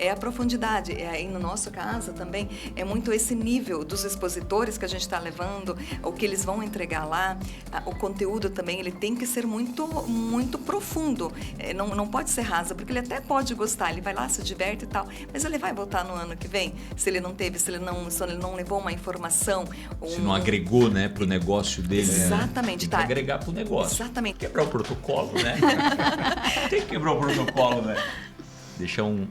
É a profundidade, e no nosso caso também é muito esse nível dos expositores que a gente está levando, o que eles vão entregar lá, o conteúdo também ele tem que ser muito profundo, não pode ser rasa, porque ele até pode gostar, ele vai lá, se diverte e tal, mas ele vai voltar no ano que vem, se ele não levou uma informação. Se não agregou, né, para o negócio dele. Exatamente. Tem que agregar para o negócio. Exatamente. Quebrar o protocolo, né? Tem que quebrar o protocolo, né? Deixar um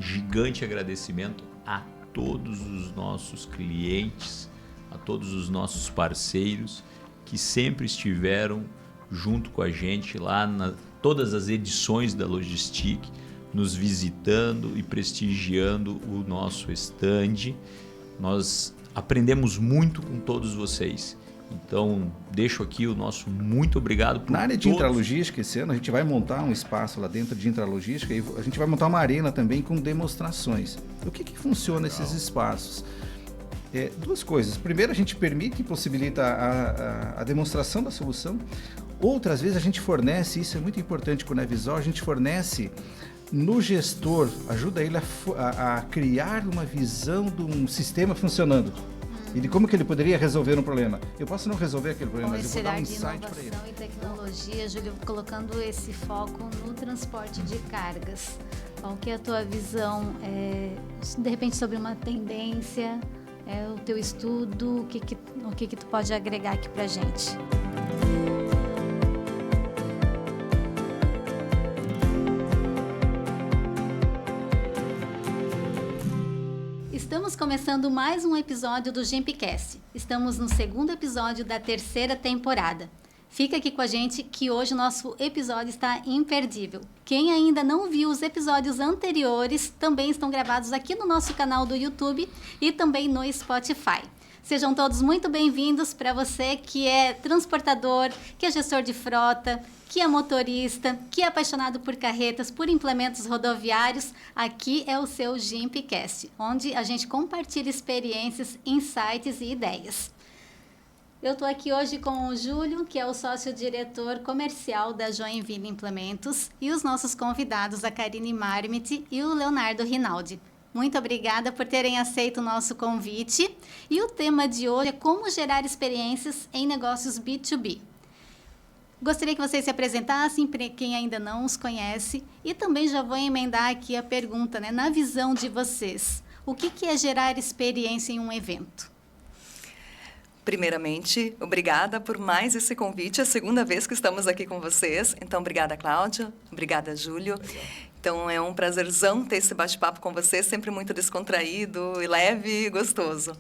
gigante agradecimento a todos os nossos clientes, a todos os nossos parceiros que sempre estiveram junto com a gente lá todas as edições da Logistic, nos visitando e prestigiando o nosso stand. Nós aprendemos muito com todos vocês. Então, deixo aqui o nosso muito obrigado por Na área de todos. intralogística, esse ano a gente vai montar um espaço lá dentro de intralogística e a gente vai montar uma arena também com demonstrações. O que funciona esses espaços? Duas coisas. Primeiro, a gente permite e possibilita a demonstração da solução. Outras vezes a gente fornece, isso é muito importante com o Nevisol, a gente fornece no gestor, ajuda ele a criar uma visão de um sistema funcionando. E de como que ele poderia resolver um problema. Eu posso não resolver aquele problema, mas eu vou dar um insight para ele. Inovação e tecnologia, Júlio, colocando esse foco no transporte de cargas. Qual que é a tua visão, de repente, sobre uma tendência, o teu estudo, o que tu pode agregar aqui para a gente? Estamos começando mais um episódio do Gimpcast. Estamos no segundo episódio da terceira temporada. Fica aqui com a gente que hoje o nosso episódio está imperdível. Quem ainda não viu os episódios anteriores também estão gravados aqui no nosso canal do YouTube e também no Spotify. Sejam todos muito bem-vindos para você que é transportador, que é gestor de frota, que é motorista, que é apaixonado por carretas, por implementos rodoviários. Aqui é o seu Gimpcast, onde a gente compartilha experiências, insights e ideias. Eu estou aqui hoje com o Júlio, que é o sócio-diretor comercial da Joinville Implementos, e os nossos convidados, a Karine Marmit e o Leonardo Rinaldi. Muito obrigada por terem aceito o nosso convite. E o tema de hoje é como gerar experiências em negócios B2B. Gostaria que vocês se apresentassem para quem ainda não os conhece e também já vou emendar aqui a pergunta, né? Na visão de vocês, o que é gerar experiência em um evento? Primeiramente, obrigada por mais esse convite, é a segunda vez que estamos aqui com vocês. Então, obrigada, Cláudia, obrigada, Júlio. Então, é um prazerzão ter esse bate-papo com vocês, sempre muito descontraído, e leve e gostoso.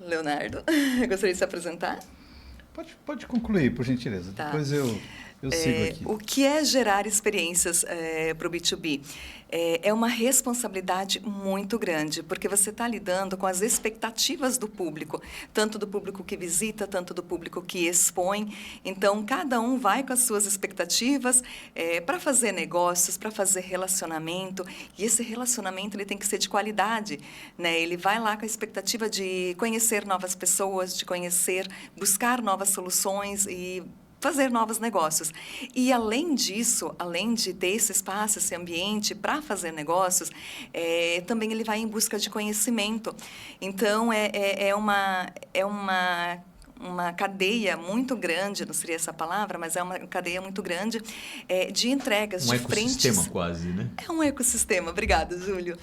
Leonardo, gostaria de se apresentar? Pode concluir, por gentileza. Tá. Depois eu sigo aqui. O que é gerar experiências para o B2B? É uma responsabilidade muito grande, porque você está lidando com as expectativas do público, tanto do público que visita, tanto do público que expõe. Então, cada um vai com as suas expectativas para fazer negócios, para fazer relacionamento, e esse relacionamento ele tem que ser de qualidade, né? Ele vai lá com a expectativa de conhecer novas pessoas, de conhecer, buscar novas soluções e fazer novos negócios. E, além disso, além de ter esse espaço, esse ambiente para fazer negócios, também ele vai em busca de conhecimento. Então, é uma cadeia muito grande, não seria essa palavra, mas é uma cadeia muito grande de entregas, de frentes. Um ecossistema quase, né? É um ecossistema, obrigada, Júlio.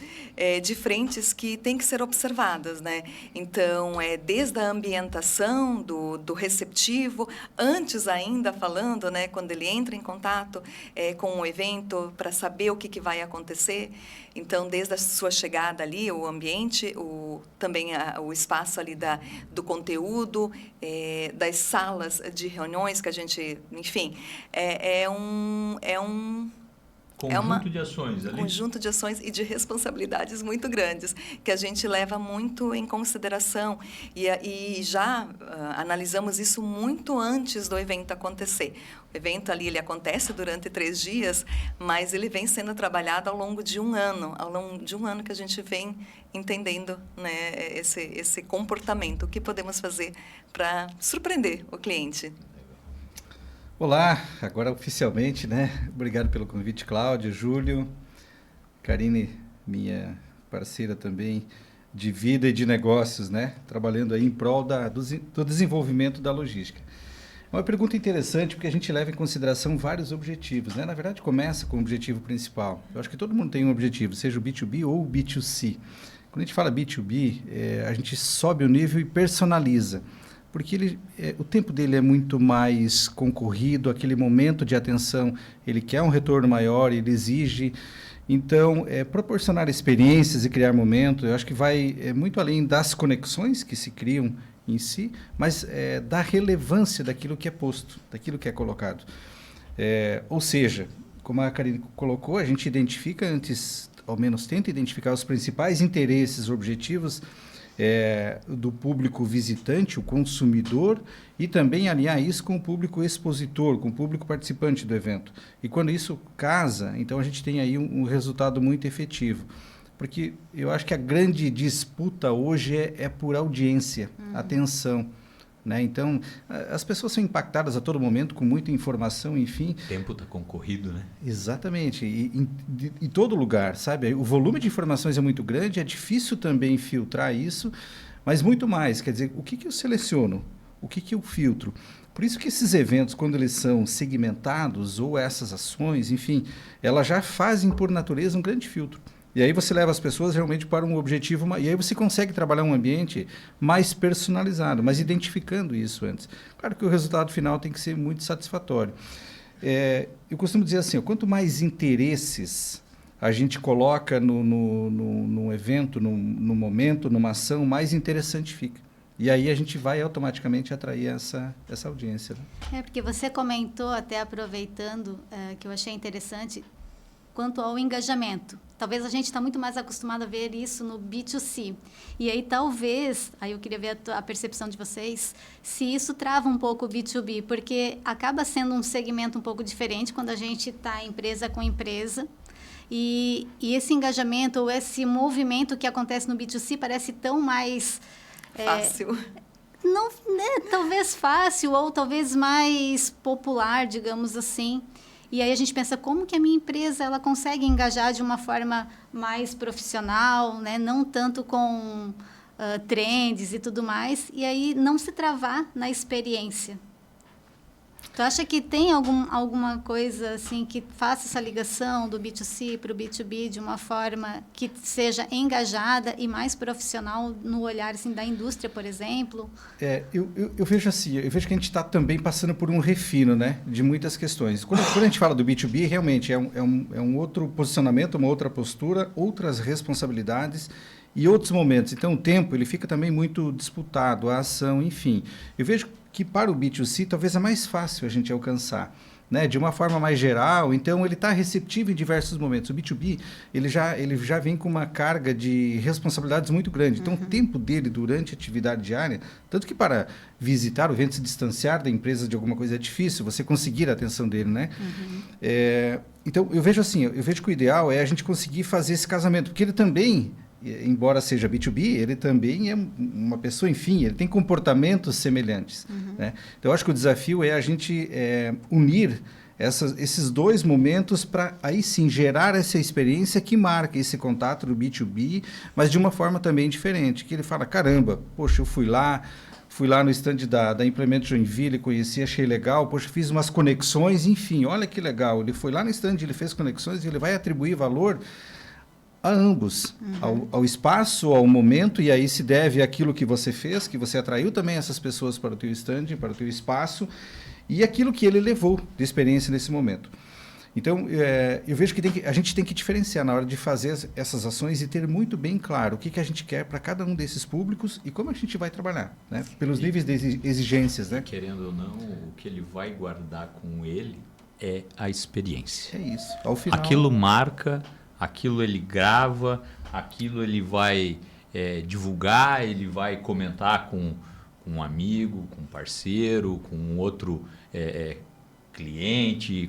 De frentes que têm que ser observadas, né? Então, desde a ambientação do receptivo, antes ainda falando, né, quando ele entra em contato com o evento, para saber o que vai acontecer. Então, desde a sua chegada ali, o ambiente, também o espaço ali do conteúdo, das salas de reuniões que a gente, enfim, Conjunto de ações ali. Conjunto de ações e de responsabilidades muito grandes, que a gente leva muito em consideração. E já analisamos isso muito antes do evento acontecer. O evento ali, ele acontece durante 3 dias, mas ele vem sendo trabalhado ao longo de um ano. Ao longo de um ano que a gente vem entendendo, né, esse comportamento. O que podemos fazer para surpreender o cliente. Olá, agora oficialmente, né? Obrigado pelo convite, Cláudio, Júlio, Karine, minha parceira também de vida e de negócios, né? Trabalhando aí em prol do desenvolvimento da logística. É uma pergunta interessante porque a gente leva em consideração vários objetivos, né? Na verdade, começa com o objetivo principal. Eu acho que todo mundo tem um objetivo, seja o B2B ou o B2C. Quando a gente fala B2B, a gente sobe o nível e personaliza, porque o tempo dele é muito mais concorrido, aquele momento de atenção, ele quer um retorno maior, ele exige. Então, proporcionar experiências e criar momentos, eu acho que vai muito além das conexões que se criam em si, mas da relevância daquilo que é posto, daquilo que é colocado. Ou seja, como a Karine colocou, a gente identifica antes, ao menos tenta identificar os principais interesses, objetivos do público visitante, o consumidor, e também alinhar isso com o público expositor, com o público participante do evento. E quando isso casa, então a gente tem aí um resultado muito efetivo. Porque eu acho que a grande disputa hoje é por audiência, atenção. Né? Então, as pessoas são impactadas a todo momento com muita informação, enfim. O tempo está concorrido, né? Exatamente. E em todo lugar, sabe? O volume de informações é muito grande, é difícil também filtrar isso, mas muito mais. Quer dizer, o que eu seleciono? O que eu filtro? Por isso que esses eventos, quando eles são segmentados, ou essas ações, enfim, elas já fazem, por natureza, um grande filtro. E aí você leva as pessoas realmente para um objetivo, e aí você consegue trabalhar um ambiente mais personalizado, mas identificando isso antes. Claro que o resultado final tem que ser muito satisfatório. Eu costumo dizer assim, quanto mais interesses a gente coloca no evento, no momento, numa ação, mais interessante fica. E aí a gente vai automaticamente atrair essa audiência. Né? Porque você comentou, até aproveitando, que eu achei interessante, quanto ao engajamento. Talvez a gente está muito mais acostumado a ver isso no B2C. E aí talvez, aí eu queria ver a percepção de vocês, se isso trava um pouco o B2B, porque acaba sendo um segmento um pouco diferente quando a gente está empresa com empresa. E esse engajamento ou esse movimento que acontece no B2C parece tão mais... Fácil. Não, né, talvez fácil ou talvez mais popular, digamos assim. E aí a gente pensa, como que a minha empresa ela consegue engajar de uma forma mais profissional, né? Não tanto com trends e tudo mais, e aí não se travar na experiência. Tu acha que tem alguma coisa assim que faça essa ligação do B2C para o B2B de uma forma que seja engajada e mais profissional no olhar assim, da indústria, por exemplo? Eu vejo assim, eu vejo que a gente está também passando por um refino, né, de muitas questões. Quando a gente fala do B2B, realmente é um outro posicionamento, uma outra postura, outras responsabilidades e outros momentos. Então, o tempo ele fica também muito disputado, a ação, enfim. Eu vejo que para o B2C talvez é mais fácil a gente alcançar, né? De uma forma mais geral, então ele está receptivo em diversos momentos. O B2B ele já vem com uma carga de responsabilidades muito grande, então o tempo dele durante a atividade diária, tanto que para visitar o evento, se distanciar da empresa de alguma coisa é difícil, você conseguir a atenção dele, né? Então eu vejo assim, eu vejo que o ideal é a gente conseguir fazer esse casamento, porque ele também, embora seja B2B, ele também é uma pessoa, enfim, ele tem comportamentos semelhantes. Né? Então, eu acho que o desafio é a gente unir esses dois momentos para, aí sim, gerar essa experiência que marca esse contato do B2B, mas de uma forma também diferente, que ele fala, caramba, poxa, eu fui lá no stand da Implemento Joinville, conheci, achei legal, poxa, fiz umas conexões, enfim, olha que legal, ele foi lá no stand, ele fez conexões e ele vai atribuir valor a ambos, ao espaço, ao momento, e aí se deve àquilo que você fez, que você atraiu também essas pessoas para o teu stand, para o teu espaço, e aquilo que ele levou de experiência nesse momento. Então, eu vejo que a gente tem que diferenciar na hora de fazer essas ações e ter muito bem claro o que a gente quer para cada um desses públicos e como a gente vai trabalhar, né? Pelos níveis de exigências. Né? Querendo ou não, o que ele vai guardar com ele é a experiência. É isso. Ao final... Aquilo marca... Aquilo ele grava, aquilo ele vai divulgar, ele vai comentar com um amigo, com um parceiro, com outro cliente,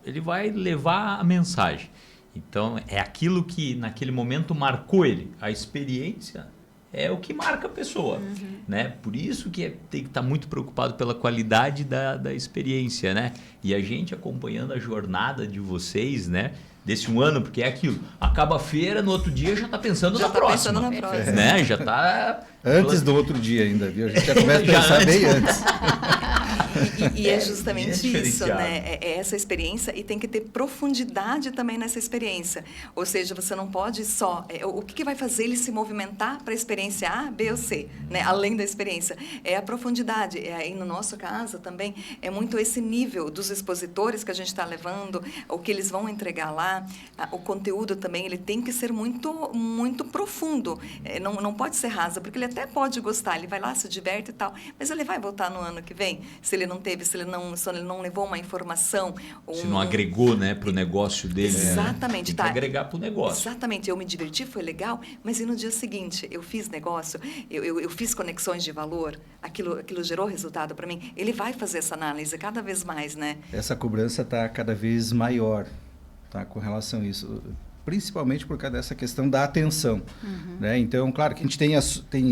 ele vai levar a mensagem. Então, é aquilo que naquele momento marcou ele. A experiência é o que marca a pessoa. Né? Por isso que tem que estar muito preocupado pela qualidade da experiência. Né? E a gente acompanhando a jornada de vocês, né? desse um ano, porque é aquilo. Acaba a feira, no outro dia já está pensando Já na tá próxima. pensando na próxima. Né? Já está... Antes do outro dia ainda, viu? A gente já começa a pensar bem antes. E é justamente isso, diferenciado. né? É essa experiência, e tem que ter profundidade também nessa experiência. Ou seja, você não pode só... o que vai fazer ele se movimentar para a experiência A, B ou C, né? Além da experiência. É a profundidade. E no nosso caso também, é muito esse nível dos expositores que a gente está levando, o que eles vão entregar lá. O conteúdo também, ele tem que ser muito, muito profundo. Não pode ser rasa, porque ele até pode gostar, ele vai lá, se diverte e tal, mas ele vai voltar no ano que vem, se ele não teve, se ele não levou uma informação. Se não agregou, né, para o negócio dele. Exatamente. Tem que agregar para o negócio. Exatamente. Eu me diverti, foi legal, mas e no dia seguinte, eu fiz negócio, eu fiz conexões de valor, aquilo gerou resultado para mim. Ele vai fazer essa análise cada vez mais, né? Essa cobrança está cada vez maior, tá, com relação a isso. Principalmente por causa dessa questão da atenção. Né? Então, claro que a gente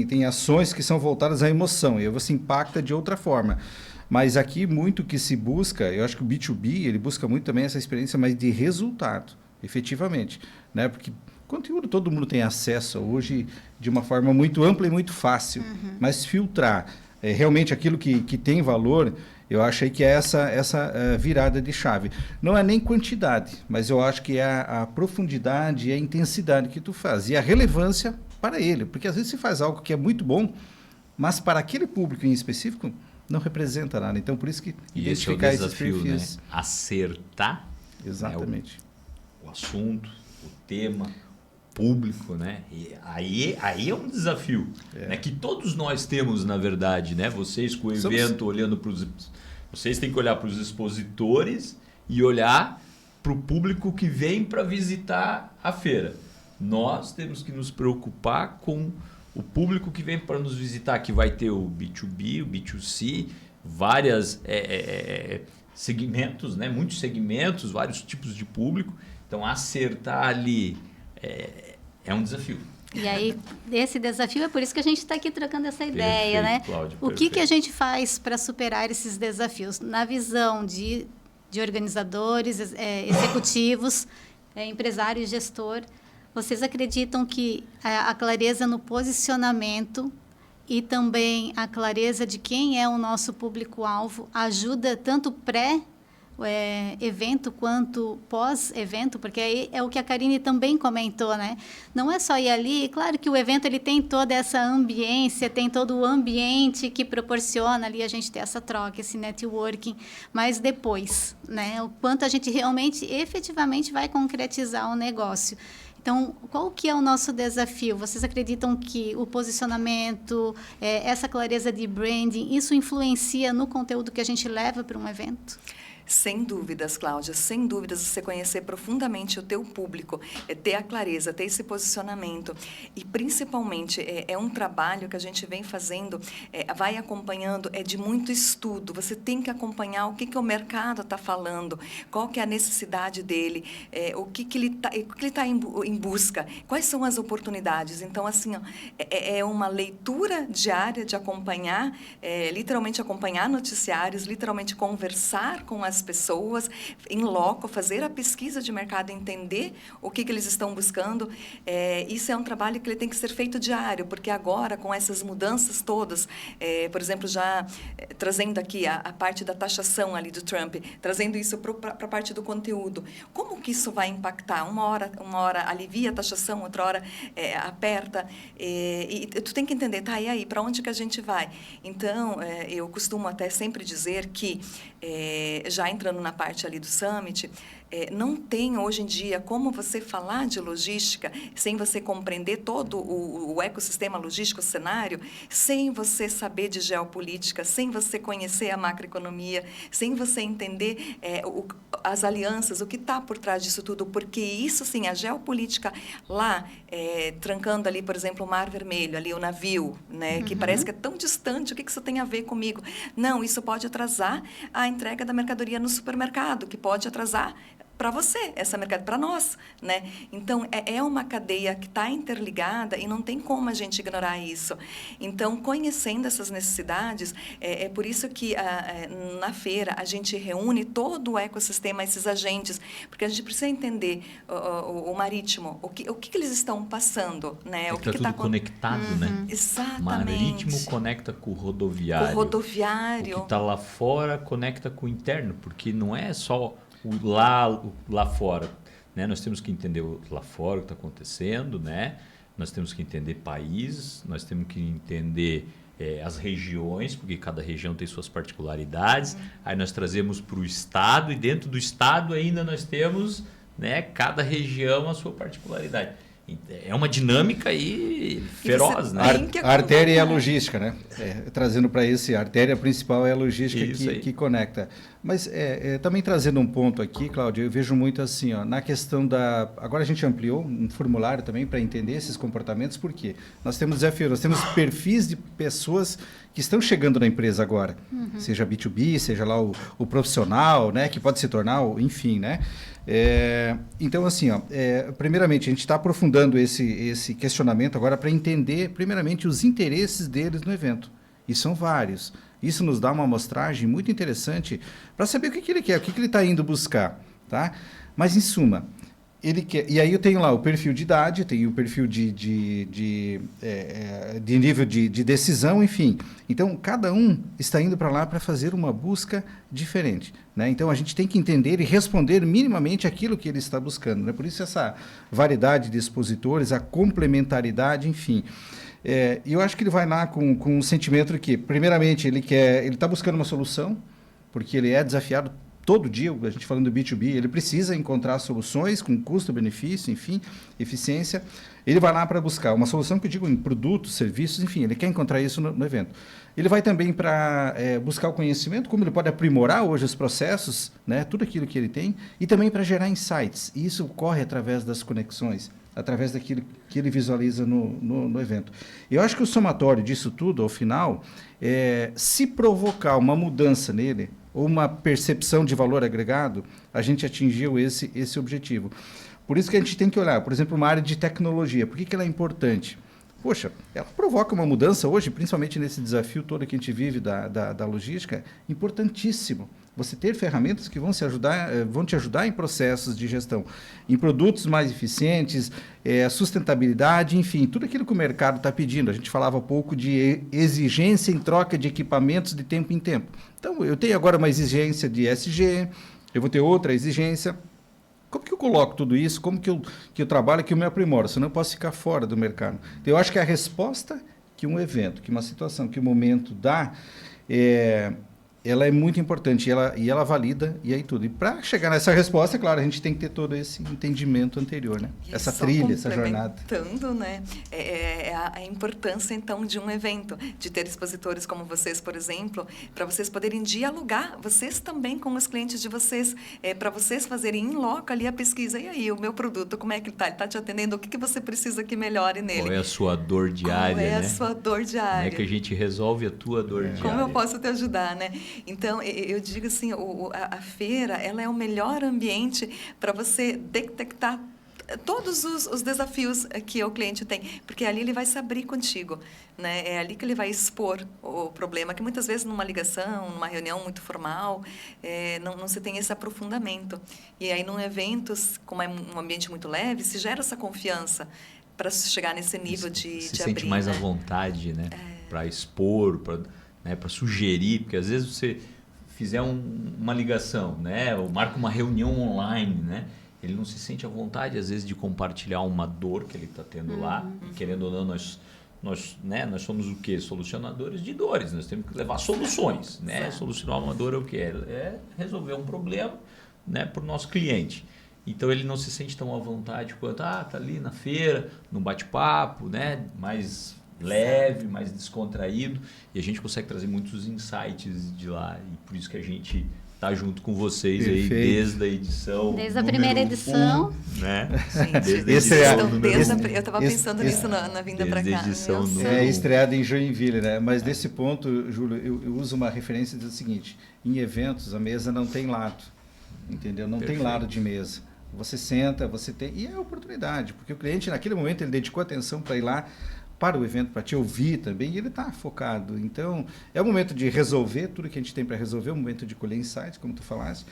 tem ações que são voltadas à emoção, e aí você impacta de outra forma. Mas aqui, muito que se busca, eu acho que o B2B, ele busca muito também essa experiência mais de resultado, efetivamente. Né? Porque conteúdo todo mundo tem acesso hoje de uma forma muito ampla e muito fácil, mas filtrar realmente aquilo que tem valor, eu acho aí que é essa virada de chave. Não é nem quantidade, mas eu acho que é a profundidade e a intensidade que tu faz. E a relevância para ele. Porque às vezes você faz algo que é muito bom, mas para aquele público em específico não representa nada. Então, por isso que E esse é o desafio, né? Acertar, exatamente, o assunto, o tema, o público, né? E aí é um desafio, né? Que todos nós temos, na verdade, né? Vocês com o evento olhando para os... Vocês têm que olhar para os expositores e olhar para o público que vem para visitar a feira. Nós temos que nos preocupar com o público que vem para nos visitar, que vai ter o B2B, o B2C, vários segmentos, né? Muitos segmentos, vários tipos de público. Então, acertar ali é um desafio. E aí, esse desafio é por isso que a gente está aqui trocando essa ideia, né? Cláudio, o que a gente faz para superar esses desafios? Na visão de organizadores, executivos, empresário e gestor, vocês acreditam que a clareza no posicionamento e também a clareza de quem é o nosso público-alvo ajuda tanto evento quanto pós-evento, porque aí é o que a Karine também comentou, né? Não é só ir ali, claro que o evento ele tem toda essa ambiência, tem todo o ambiente que proporciona ali a gente ter essa troca, esse networking, mas depois, né? O quanto a gente realmente, efetivamente vai concretizar o negócio. Então, qual que é o nosso desafio? Vocês acreditam que o posicionamento, essa clareza de branding, isso influencia no conteúdo que a gente leva para um evento? Sem dúvidas, Cláudia, sem dúvidas, você conhecer profundamente o teu público, ter a clareza, ter esse posicionamento e principalmente é um trabalho que a gente vem fazendo, vai acompanhando, de muito estudo, você tem que acompanhar o que o mercado está falando, qual que é a necessidade dele, o que ele está em busca, quais são as oportunidades. Então, assim, é uma leitura diária de acompanhar, literalmente acompanhar noticiários, literalmente conversar com as pessoas em loco, fazer a pesquisa de mercado, entender o que eles estão buscando. Isso é um trabalho que ele tem que ser feito diário, porque agora, com essas mudanças todas, por exemplo, já trazendo aqui a parte da taxação ali do Trump, trazendo isso para a parte do conteúdo, como que isso vai impactar? Uma hora alivia a taxação, outra hora aperta, e tu tem que entender, tá, e aí, para onde que a gente vai? Então, eu costumo até sempre dizer que, já entrando na parte ali do Summit, não tem hoje em dia como você falar de logística sem você compreender todo o ecossistema logístico, o cenário, sem você saber de geopolítica, sem você conhecer a macroeconomia, sem você entender as alianças, o que está por trás disso tudo, porque isso, sim, a geopolítica lá, trancando ali, por exemplo, o Mar Vermelho, ali o navio, né, que parece que é tão distante, o que isso tem a ver comigo? Não, isso pode atrasar a entrega da mercadoria no supermercado, que pode atrasar para você, essa mercadoria para nós, né? Então, é uma cadeia que está interligada e não tem como a gente ignorar isso. Então, conhecendo essas necessidades, é por isso que na feira a gente reúne todo o ecossistema, esses agentes, porque a gente precisa entender o marítimo, o que eles estão passando, né? Está tudo conectado, né? Exatamente. Marítimo conecta com o rodoviário. O rodoviário. O que está lá fora conecta com o interno, porque não é só lá fora, né? Nós temos que entender lá fora o que está acontecendo, né? Nós temos que entender países, nós temos que entender as regiões, porque cada região tem suas particularidades. Aí nós trazemos para o estado e dentro do estado ainda nós temos, né, cada região a sua particularidade. É uma dinâmica aí feroz, né? A artéria é a logística, né? Trazendo para esse, a artéria principal é a logística que conecta. Mas também trazendo um ponto aqui, Cláudio, eu vejo muito assim, ó, na questão da... Agora a gente ampliou um formulário também para entender esses comportamentos, por quê? Nós temos desafios, nós temos perfis de pessoas que estão chegando na empresa agora, seja B2B, seja lá o profissional, né, que pode se tornar, enfim, né? Então, assim, ó, primeiramente, a gente está aprofundando esse questionamento agora para entender, primeiramente, os interesses deles no evento. E são vários. Isso nos dá uma amostragem muito interessante para saber o que ele quer, o que ele está indo buscar. Tá? Mas, em suma, ele quer... E aí eu tenho lá o perfil de idade, tenho o perfil de nível de decisão, enfim. Então, cada um está indo para lá para fazer uma busca diferente. Né? Então, a gente tem que entender e responder minimamente aquilo que ele está buscando. Né? Por isso, essa variedade de expositores, a complementaridade, enfim. E eu acho que ele vai lá com um sentimento de que, primeiramente, ele está buscando uma solução, porque ele é desafiado todo dia, a gente falando do B2B, ele precisa encontrar soluções com custo-benefício, enfim, eficiência. Ele vai lá para buscar uma solução que eu digo em produtos, serviços, enfim, ele quer encontrar isso no evento. Ele vai também para buscar o conhecimento, como ele pode aprimorar hoje os processos, né, tudo aquilo que ele tem, e também para gerar insights. E isso ocorre através das conexões, através daquilo que ele visualiza no evento. Eu acho que o somatório disso tudo, ao final, se provocar uma mudança nele, ou uma percepção de valor agregado, a gente atingiu esse objetivo. Por isso que a gente tem que olhar, por exemplo, uma área de tecnologia. Por que ela é importante? Poxa, ela provoca uma mudança hoje, principalmente nesse desafio todo que a gente vive da logística, importantíssimo. Você ter ferramentas que vão te ajudar em processos de gestão, em produtos mais eficientes, sustentabilidade, enfim, tudo aquilo que o mercado está pedindo. A gente falava há pouco de exigência em troca de equipamentos de tempo em tempo. Então, eu tenho agora uma exigência de ESG, eu vou ter outra exigência. Como que eu coloco tudo isso? Como que eu trabalho, que eu me aprimoro? Senão eu posso ficar fora do mercado. Então, eu acho que a resposta que um evento, que uma situação, que um momento dá, ela é muito importante e ela valida e aí tudo. E para chegar nessa resposta, claro, a gente tem que ter todo esse entendimento anterior, né? Essa trilha, essa jornada. Complementando, né? A importância, então, de um evento, de ter expositores como vocês, por exemplo, para vocês poderem dialogar, vocês também com os clientes de vocês, para vocês fazerem em loco ali a pesquisa. E aí, o meu produto, como é que está? Ele está te atendendo? O que você precisa que melhore nele? Qual é a sua dor diária, né? Qual é a sua dor diária? Como é que a gente resolve a tua dor diária? Como eu posso te ajudar, né? Então, eu digo assim, a feira, ela é o melhor ambiente para você detectar todos os desafios que o cliente tem, porque ali ele vai se abrir contigo, né? É ali que ele vai expor o problema, que muitas vezes numa ligação, numa reunião muito formal, não se tem esse aprofundamento. E aí, num evento, como é um ambiente muito leve, se gera essa confiança para chegar nesse nível de abrir. Se sente mais à vontade, né? Para expor, para sugerir, porque às vezes você fizer uma ligação, né, ou marca uma reunião online, né, ele não se sente à vontade às vezes de compartilhar uma dor que ele está tendo lá, e querendo ou não nós somos o quê? Solucionadores de dores, nós temos que levar soluções, né? Solucionar uma dor é o quê? É resolver um problema, né, para o nosso cliente. Então ele não se sente tão à vontade quanto tá ali na feira, num bate-papo, né, mais leve, mais descontraído, e a gente consegue trazer muitos insights de lá, e por isso que a gente está junto com vocês. Perfeito. Aí desde a edição desde a primeira edição, né? Desde eu estava pensando nisso na vinda para cá. Estreado em Joinville, né? Mas nesse ponto, Júlio, eu uso uma referência do seguinte: em eventos a mesa não tem lado. entendeu? Não tem Perfeito. lado de mesa. Você senta, você tem... E é oportunidade, porque o cliente, naquele momento, ele dedicou atenção para ir lá para o evento, para te ouvir também, e ele está focado. Então, é o momento de resolver tudo que a gente tem para resolver, é o momento de colher insights, como tu falaste.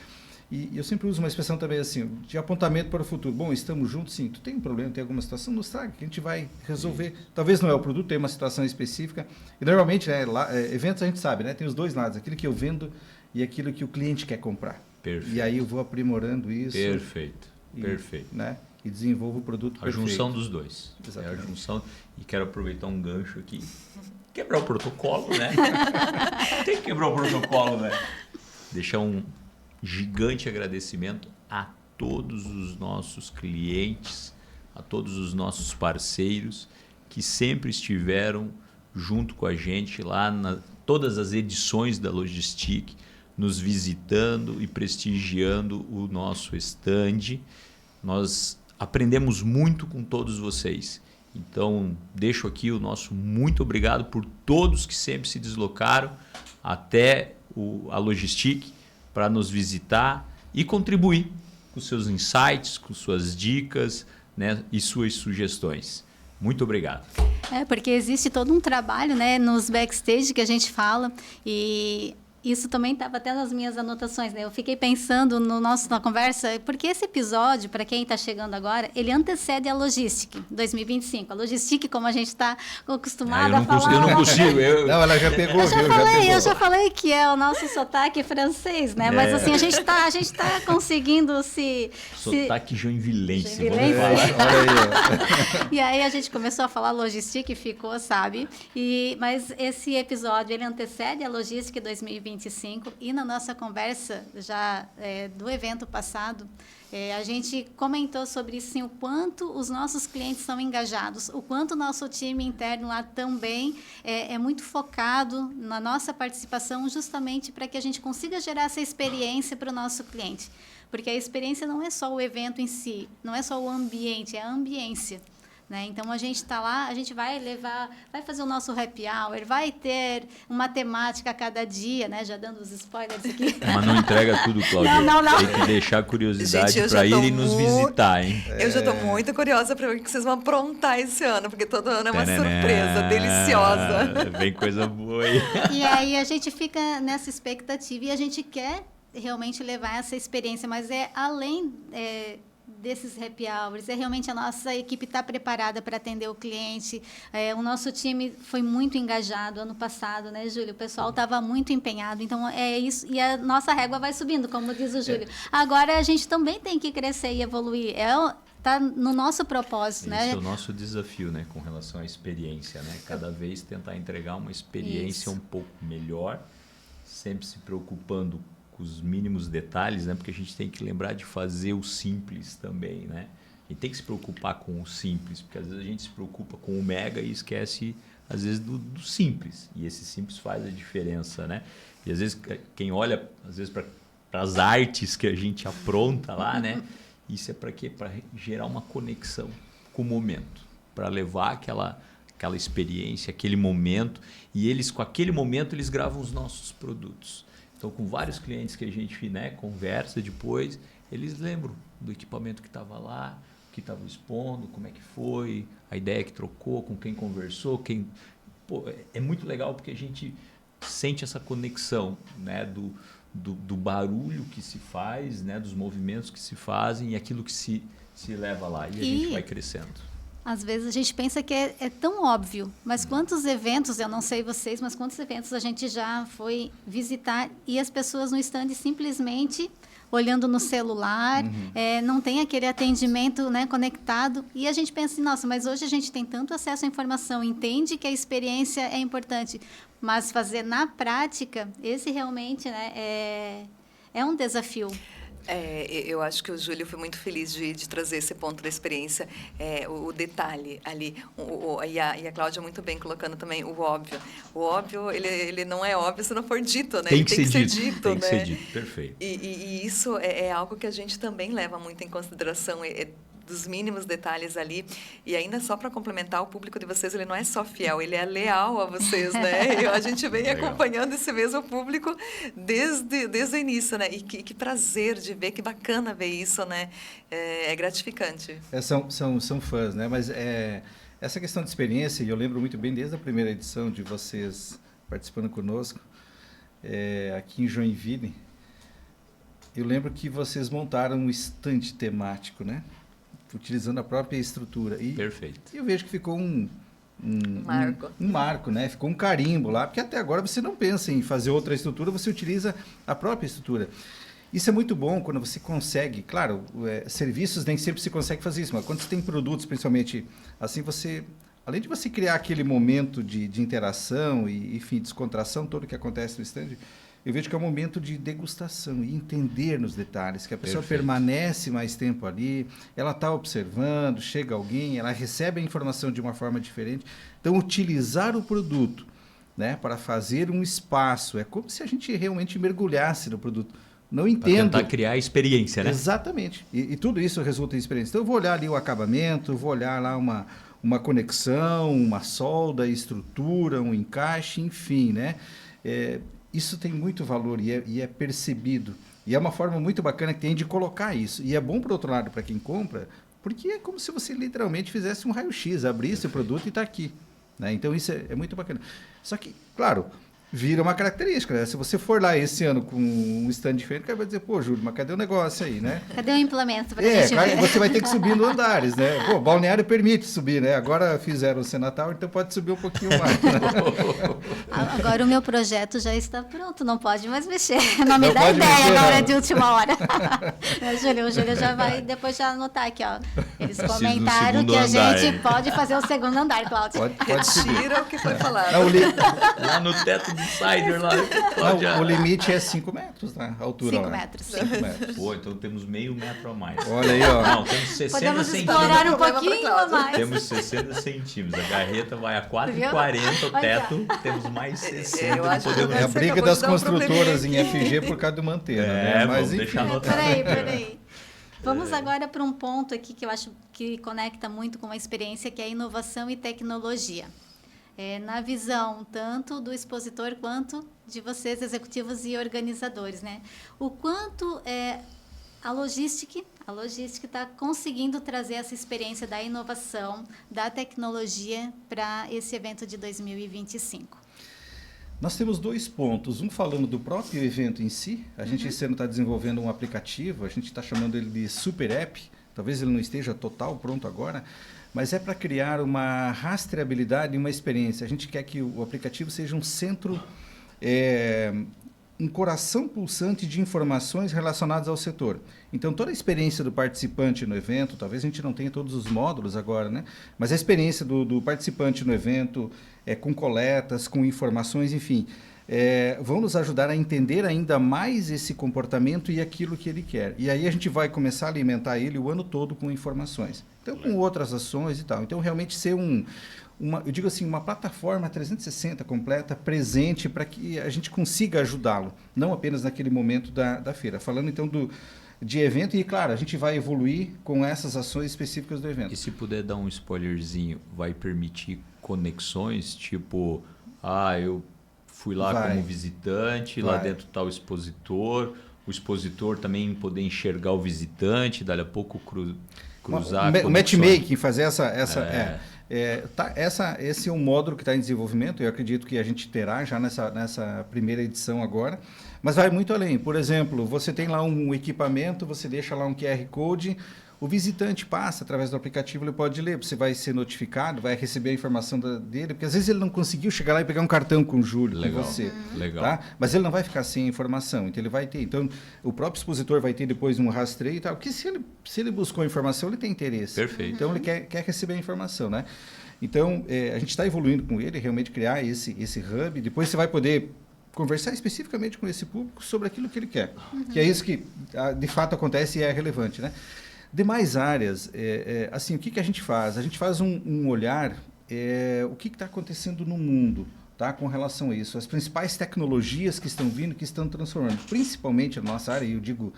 E eu sempre uso uma expressão também assim, de apontamento para o futuro. Bom, estamos juntos, sim. Tu tem um problema, tem alguma situação, nos traga, que a gente vai resolver. Talvez não é o produto, tem uma situação específica. E normalmente, né, eventos a gente sabe, né? Tem os dois lados, aquilo que eu vendo e aquilo que o cliente quer comprar. Perfeito. E aí eu vou aprimorando isso. Perfeito. E, Perfeito. Né? E desenvolvo o produto A perfeito. junção dos dois. Exatamente. É a junção. E quero aproveitar um gancho aqui. Quebrar o protocolo, né? Tem que quebrar o protocolo, né? Deixar um gigante agradecimento a todos os nossos clientes, a todos os nossos parceiros que sempre estiveram junto com a gente lá todas as edições da Logistic, nos visitando e prestigiando o nosso stand. Nós aprendemos muito com todos vocês. Então, deixo aqui o nosso muito obrigado por todos que sempre se deslocaram até a Logistic para nos visitar e contribuir com seus insights, com suas dicas, né, e suas sugestões. Muito obrigado. Porque existe todo um trabalho, né, nos backstage que a gente fala, e isso também estava até nas minhas anotações, né? Eu fiquei pensando na conversa, porque esse episódio, para quem está chegando agora, ele antecede a Logistic 2025. A Logistic, como a gente está acostumado a falar... Eu não consigo. Não, ela já pegou, Eu já falei que é o nosso sotaque francês, né? Mas assim, a gente tá conseguindo Sotaque joinvilense, vamos Joinvilense. falar. Olha aí, E aí a gente começou a falar Logistic e ficou, sabe? Mas esse episódio, ele antecede a Logistic 2025, e na nossa conversa já do evento passado, a gente comentou sobre isso, assim, o quanto os nossos clientes são engajados, o quanto o nosso time interno lá também é muito focado na nossa participação, justamente para que a gente consiga gerar essa experiência para o nosso cliente. Porque a experiência não é só o evento em si, não é só o ambiente, é a ambiência. Né? Então, a gente está lá, a gente vai fazer o nosso happy hour, vai ter uma temática a cada dia, né? Já dando os spoilers aqui. Mas não entrega tudo, Cláudia. Não. Tem que deixar curiosidade para ir irem nos visitar, hein? Eu já estou muito curiosa para ver o que vocês vão aprontar esse ano, porque todo ano é uma surpresa deliciosa. Vem coisa boa aí. E aí a gente fica nessa expectativa e a gente quer realmente levar essa experiência, mas além desses happy hours, realmente a nossa equipe está preparada para atender o cliente. O nosso time foi muito engajado ano passado, né, Júlio? O pessoal estava muito empenhado, então é isso, e a nossa régua vai subindo, como diz o Júlio. Agora a gente também tem que crescer e evoluir. Está no nosso propósito, né? Esse é o nosso desafio, né, com relação à experiência, né? Cada vez tentar entregar uma experiência um pouco melhor, sempre se preocupando os mínimos detalhes, né? Porque a gente tem que lembrar de fazer o simples também, né? E tem que se preocupar com o simples, porque às vezes a gente se preocupa com o mega e esquece, às vezes, do simples. E esse simples faz a diferença, né? E às vezes quem olha, às vezes, para as artes que a gente apronta lá, né? Isso é para quê? Para gerar uma conexão com o momento, para levar aquela experiência, aquele momento, e eles, com aquele momento, eles gravam os nossos produtos. Então, com vários clientes que a gente, né, conversa depois, eles lembram do equipamento que estava lá, que estava expondo, como é que foi, a ideia que trocou, com quem conversou. É muito legal porque a gente sente essa conexão, né, do barulho que se faz, né, dos movimentos que se fazem e aquilo que se leva lá. E a gente vai crescendo. Às vezes a gente pensa que é tão óbvio, mas quantos eventos, eu não sei vocês, mas quantos eventos a gente já foi visitar e as pessoas no stand simplesmente olhando no celular, não tem aquele atendimento, né, conectado, e a gente pensa assim, nossa, mas hoje a gente tem tanto acesso à informação, entende que a experiência é importante, mas fazer na prática, esse realmente, né, é um desafio. Eu acho que o Júlio foi muito feliz de trazer esse ponto da experiência, o detalhe ali, e a Cláudia muito bem colocando também o óbvio. O óbvio, ele não é óbvio se não for dito, né? Tem que ser dito, né? que ser dito, perfeito. E isso é algo que a gente também leva muito em consideração, dos mínimos detalhes ali. E ainda só para complementar, o público de vocês, ele não é só fiel, ele é leal a vocês, né? E a gente vem acompanhando esse mesmo público desde o início, né? E que prazer de ver, que bacana ver isso, né? É gratificante. São fãs, né? Mas essa questão de experiência, e eu lembro muito bem desde a primeira edição de vocês participando conosco, aqui em Joinville, eu lembro que vocês montaram um estande temático, né? Utilizando a própria estrutura. Perfeito. E eu vejo que ficou um marco. Um marco, né? Ficou um carimbo lá, porque até agora você não pensa em fazer outra estrutura, você utiliza a própria estrutura. Isso é muito bom quando você consegue, claro, serviços nem sempre se consegue fazer isso, mas quando você tem produtos, principalmente assim, além de você criar aquele momento de interação e, enfim, descontração, todo que acontece no stand, eu vejo que é um momento de degustação e entender nos detalhes, que a pessoa permanece mais tempo ali, ela está observando, chega alguém, ela recebe a informação de uma forma diferente. Então, utilizar o produto, né, para fazer um espaço, é como se a gente realmente mergulhasse no produto. Não entendo. Para tentar criar experiência, né? Exatamente. E tudo isso resulta em experiência. Então, eu vou olhar ali o acabamento, vou olhar lá uma conexão, uma solda, estrutura, um encaixe, enfim, né? Isso tem muito valor e é percebido. E é uma forma muito bacana que tem de colocar isso. E é bom, por outro lado, para quem compra, porque é como se você literalmente fizesse um raio-x, abrisse o produto e está aqui, né? Então, isso é muito bacana. Só que, claro, vira uma característica, né? Se você for lá esse ano com um stand diferente, o cara vai dizer, pô, Júlio, mas cadê o negócio aí, né? Cadê o implemento para gente claro, ver? você vai ter que subir no andares, né? Pô, balneário permite subir, né? Agora fizeram o Senatal, então pode subir um pouquinho mais. Né? Agora o meu projeto já está pronto, não pode mais mexer. Não me Não dá pode ideia mexer, agora não. de última hora. O Júlio já vai depois já anotar aqui, ó. Eles comentaram que a andar. gente pode fazer o segundo andar, Cláudia. Pode subir. Tira o que foi falado. Não, Lá no teto do Cider, lá. o limite é 5 metros, tá? A altura 5 lá. metros. 5 metros. Pô, então temos meio metro a mais. Olha aí, ó. Não, temos 60 Podemos centímetros. explorar um Problema pra pouquinho a Cláudia. mais. Temos 60 centímetros. A garreta vai a 4,40 o Olha. teto. Temos mais 60. Eu acho que podemos... É a Você briga acabou das de dar um construtoras em probleminha FG por causa do Mantena, né? Mas, vamos enfim. deixar anotado. Peraí. Vamos agora para um ponto aqui que eu acho que conecta muito com a experiência, que é a inovação e tecnologia. Na visão tanto do expositor quanto de vocês, executivos e organizadores, né? O quanto a logística está conseguindo trazer essa experiência da inovação, da tecnologia para esse evento de 2025. Nós temos 2 pontos. Um falando do próprio evento em si. A gente esse ano está desenvolvendo um aplicativo, a gente está chamando ele de Super App. Talvez ele não esteja total pronto agora, mas é para criar uma rastreabilidade e uma experiência. A gente quer que o aplicativo seja um centro, um coração pulsante de informações relacionadas ao setor. Então, toda a experiência do participante no evento, talvez a gente não tenha todos os módulos agora, né? Mas a experiência do participante no evento, com coletas, com informações, enfim, vão nos ajudar a entender ainda mais esse comportamento e aquilo que ele quer. E aí a gente vai começar a alimentar ele o ano todo com informações. Então, com outras ações e tal. Então, realmente ser eu digo assim, uma plataforma 360 completa, presente, para que a gente consiga ajudá-lo, não apenas naquele momento da feira. Falando, então, de evento, e, claro, a gente vai evoluir com essas ações específicas do evento. E se puder dar um spoilerzinho, vai permitir conexões, tipo, eu fui lá como visitante, lá dentro está o expositor também poder enxergar o visitante, dali a pouco cruzar. O matchmaking, fazer esse é um módulo que está em desenvolvimento, eu acredito que a gente terá já nessa primeira edição agora, mas vai muito além. Por exemplo, você tem lá um equipamento, você deixa lá um QR Code, o visitante passa através do aplicativo, ele pode ler, você vai ser notificado, vai receber a informação dele, porque às vezes ele não conseguiu chegar lá e pegar um cartão com o Júlio, com você. Legal. Tá? Mas ele não vai ficar sem informação, então ele vai ter. Então, o próprio expositor vai ter depois um rastreio e tal, porque se ele buscou a informação, ele tem interesse. Perfeito. Então, ele quer receber a informação, né? Então, a gente está evoluindo com ele, realmente criar esse hub, depois você vai poder conversar especificamente com esse público sobre aquilo que ele quer, que é isso que, de fato, acontece e é relevante, né? Demais áreas, assim, o que a gente faz? A gente faz um olhar, o que está acontecendo no mundo, tá, com relação a isso. As principais tecnologias que estão vindo, que estão transformando, principalmente a nossa área, e eu digo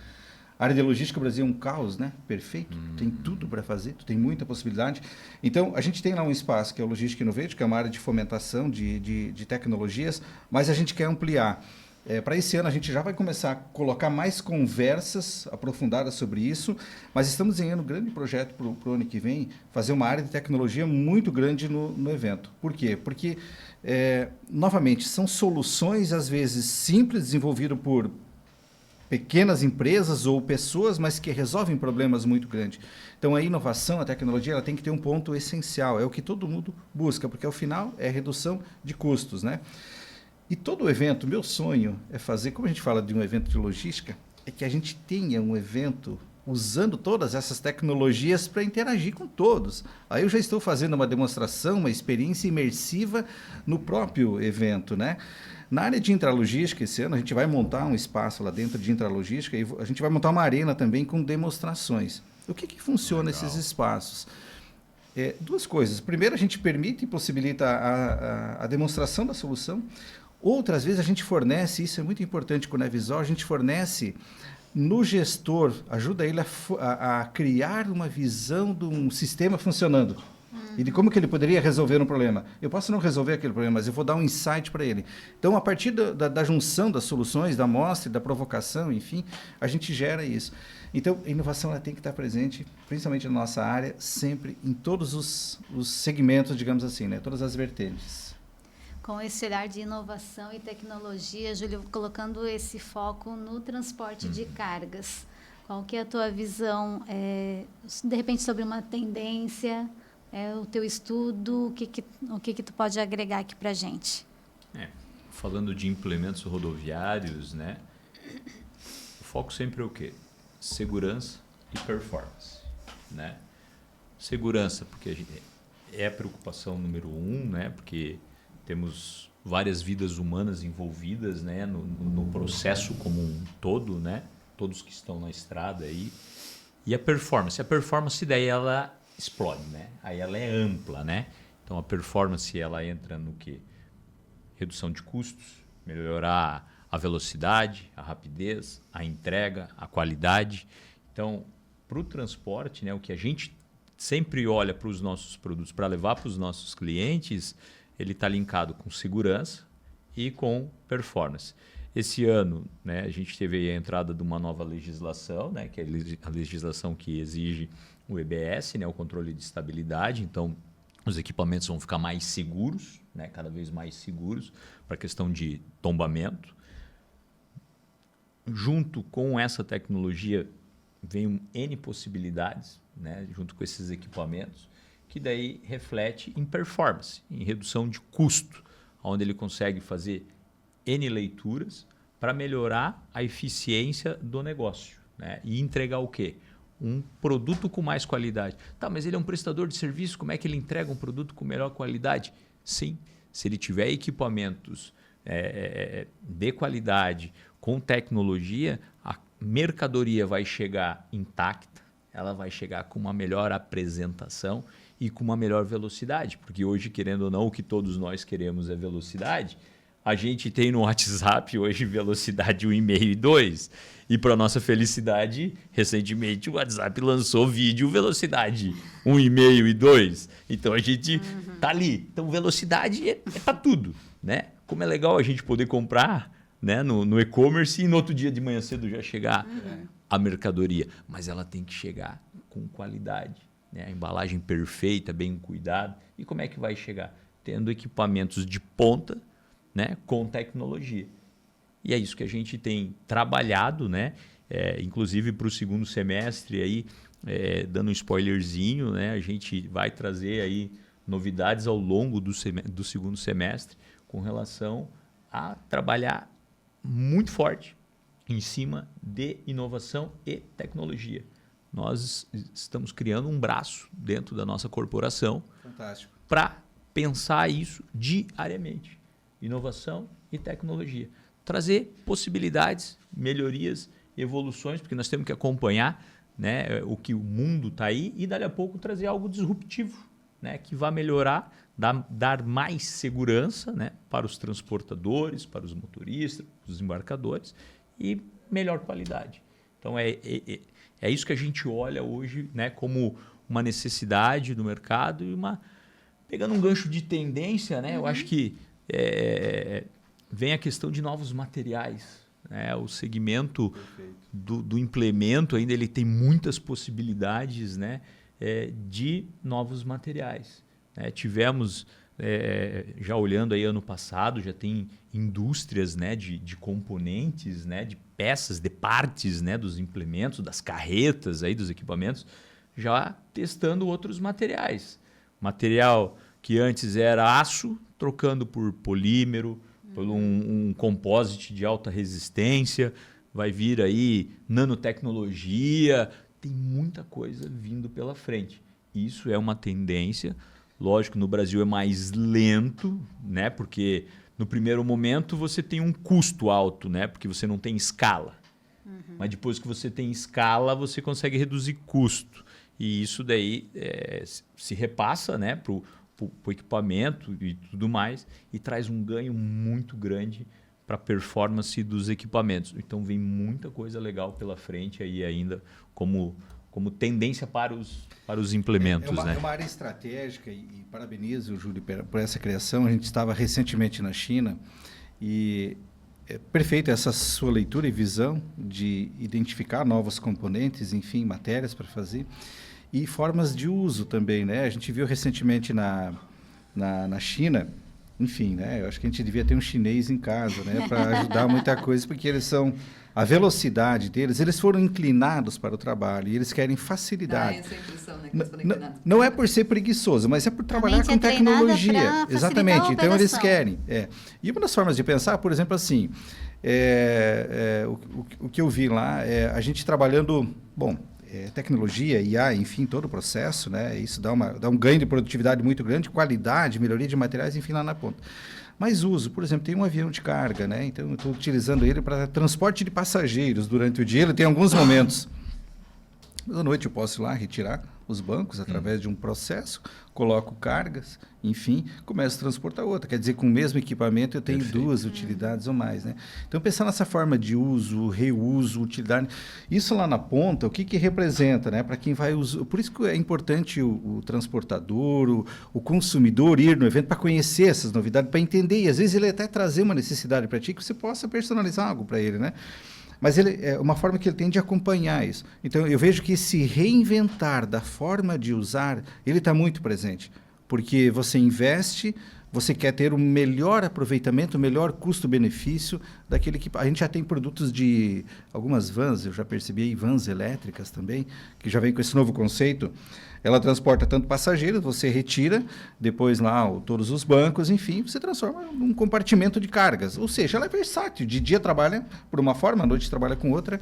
A área de logística do Brasil é um caos, né? Perfeito. Tem tudo para fazer, tem muita possibilidade. Então, a gente tem lá um espaço que é o Logística Innovation, que é uma área de fomentação de tecnologias, mas a gente quer ampliar. Para esse ano, a gente já vai começar a colocar mais conversas aprofundadas sobre isso, mas estamos desenhando um grande projeto para o ano que vem, fazer uma área de tecnologia muito grande no evento. Por quê? Porque, novamente, são soluções, às vezes, simples, desenvolvidas por pequenas empresas ou pessoas, mas que resolvem problemas muito grandes. Então, a inovação, a tecnologia, ela tem que ter um ponto essencial. É o que todo mundo busca, porque, ao final, é a redução de custos, né? E todo evento, meu sonho é fazer, como a gente fala de um evento de logística, é que a gente tenha um evento usando todas essas tecnologias para interagir com todos. Aí eu já estou fazendo uma demonstração, uma experiência imersiva no próprio evento, né? Na área de intralogística, esse ano, a gente vai montar um espaço lá dentro de intralogística e a gente vai montar uma arena também com demonstrações. O que funciona esses espaços? Duas coisas. Primeiro, a gente permite e possibilita a demonstração da solução. Outras vezes a gente fornece, isso é muito importante com o Nevisol, a gente fornece no gestor, ajuda ele a criar uma visão de um sistema funcionando. E de como que ele poderia resolver um problema. Eu posso não resolver aquele problema, mas eu vou dar um insight para ele. Então, a partir da junção das soluções, da amostra, da provocação, enfim, a gente gera isso. Então, a inovação ela tem que estar presente, principalmente na nossa área, sempre em todos os segmentos, digamos assim, né? Todas as vertentes. Com esse olhar de inovação e tecnologia, Júlio, colocando esse foco no transporte de cargas, qual que é a tua visão, de repente, sobre uma tendência, o teu estudo, o que tu pode agregar aqui para a gente? Falando de implementos rodoviários, né? O foco sempre é o quê? Segurança e performance, né? Segurança, porque é a preocupação número 1, né? Porque temos várias vidas humanas envolvidas, né, no processo como um todo, né, todos que estão na estrada aí. E a performance daí ela explode, né? Aí ela é ampla, né? Então a performance ela entra no quê? Redução de custos, melhorar a velocidade, a rapidez, a entrega, a qualidade. Então, para o transporte, né, o que a gente sempre olha para os nossos produtos para levar para os nossos clientes, ele está linkado com segurança e com performance. Esse ano, né, a gente teve aí a entrada de uma nova legislação, né, que é a legislação que exige o EBS, né, o controle de estabilidade. Então, os equipamentos vão ficar mais seguros, né, cada vez mais seguros para a questão de tombamento. Junto com essa tecnologia, vem N possibilidades, né, junto com esses equipamentos, que daí reflete em performance, em redução de custo, onde ele consegue fazer N leituras para melhorar a eficiência do negócio, né? E entregar o quê? Um produto com mais qualidade. Tá, mas ele é um prestador de serviço, como é que ele entrega um produto com melhor qualidade? Sim, se ele tiver equipamentos de qualidade, com tecnologia, a mercadoria vai chegar intacta, ela vai chegar com uma melhor apresentação e com uma melhor velocidade, porque hoje, querendo ou não, o que todos nós queremos é velocidade. A gente tem no WhatsApp hoje velocidade 1,5 e 2. E para nossa felicidade, recentemente o WhatsApp lançou vídeo velocidade 1,5 e 2. Então a gente tá ali. Então velocidade é para tudo, né? Como é legal a gente poder comprar, né, no e-commerce e no outro dia de manhã cedo já chegar a mercadoria. Mas ela tem que chegar com qualidade, né? A embalagem perfeita, bem cuidada. E como é que vai chegar? Tendo equipamentos de ponta, né, com tecnologia. E é isso que a gente tem trabalhado, né? Inclusive para o segundo semestre, aí, dando um spoilerzinho, né? A gente vai trazer aí novidades ao longo do segundo semestre com relação a trabalhar muito forte em cima de inovação e tecnologia. Nós estamos criando um braço dentro da nossa corporação para pensar isso diariamente. Inovação e tecnologia. Trazer possibilidades, melhorias, evoluções, porque nós temos que acompanhar, né, o que o mundo está aí e, dali a pouco, trazer algo disruptivo, né, que vai melhorar, dar mais segurança, né, para os transportadores, para os motoristas, os embarcadores e melhor qualidade. Então, é isso que a gente olha hoje, né, como uma necessidade do mercado e pegando um gancho de tendência, né, eu acho que vem a questão de novos materiais. Né, o segmento do implemento ainda ele tem muitas possibilidades, né, de novos materiais. Tivemos, já olhando aí ano passado, já tem indústrias, né, de componentes, né, de peças, de partes, né, dos implementos, das carretas, aí, dos equipamentos, já testando outros materiais. Material que antes era aço, trocando por polímero, por um composite de alta resistência, vai vir aí nanotecnologia, tem muita coisa vindo pela frente. Isso é uma tendência. Lógico, no Brasil é mais lento, né? Porque no primeiro momento você tem um custo alto, né? Porque você não tem escala. Mas depois que você tem escala, você consegue reduzir custo. E isso daí se repassa, né, para o equipamento e tudo mais e traz um ganho muito grande para a performance dos equipamentos. Então vem muita coisa legal pela frente aí ainda como tendência para os implementos. É uma área estratégica e parabenizo o Júlio por essa criação. A gente estava recentemente na China e é perfeita essa sua leitura e visão de identificar novos componentes, enfim, matérias para fazer e formas de uso também, né? A gente viu recentemente na China, enfim, né? Eu acho que a gente devia ter um chinês em casa, né? Para ajudar muita coisa, porque eles são... A velocidade deles, eles foram inclinados para o trabalho e eles querem facilidade. Essa impressão, né, que eles foram inclinados. Não é por ser preguiçoso, mas é por trabalhar com tecnologia. Exatamente, então eles querem. E uma das formas de pensar, por exemplo, assim, o que eu vi lá, a gente trabalhando, tecnologia, IA, enfim, todo o processo, né? Isso dá um ganho de produtividade muito grande, qualidade, melhoria de materiais, enfim, lá na ponta. Mas uso, por exemplo, tem um avião de carga, né? Então eu estou utilizando ele para transporte de passageiros durante o dia. Ele tem alguns momentos. Mas à noite eu posso ir lá retirar os bancos através de um processo, coloco cargas, enfim, começo a transportar outra. Quer dizer, com o mesmo equipamento eu tenho duas utilidades ou mais, né? Então, pensar nessa forma de uso, reuso, utilidade, isso lá na ponta, o que representa, né? Para quem vai usar. Por isso que é importante o transportador, o consumidor ir no evento para conhecer essas novidades, para entender. E às vezes ele até trazer uma necessidade para ti que você possa personalizar algo para ele, né? Mas ele é uma forma que ele tem de acompanhar isso. Então, eu vejo que esse reinventar da forma de usar, ele está muito presente. Porque você investe, você quer ter um melhor aproveitamento, um melhor custo-benefício daquele que... A gente já tem produtos de algumas vans, eu já percebi aí, vans elétricas também, que já vem com esse novo conceito. Ela transporta tanto passageiros, você retira, depois lá todos os bancos, enfim, você transforma num compartimento de cargas. Ou seja, ela é versátil. De dia trabalha por uma forma, à noite trabalha com outra.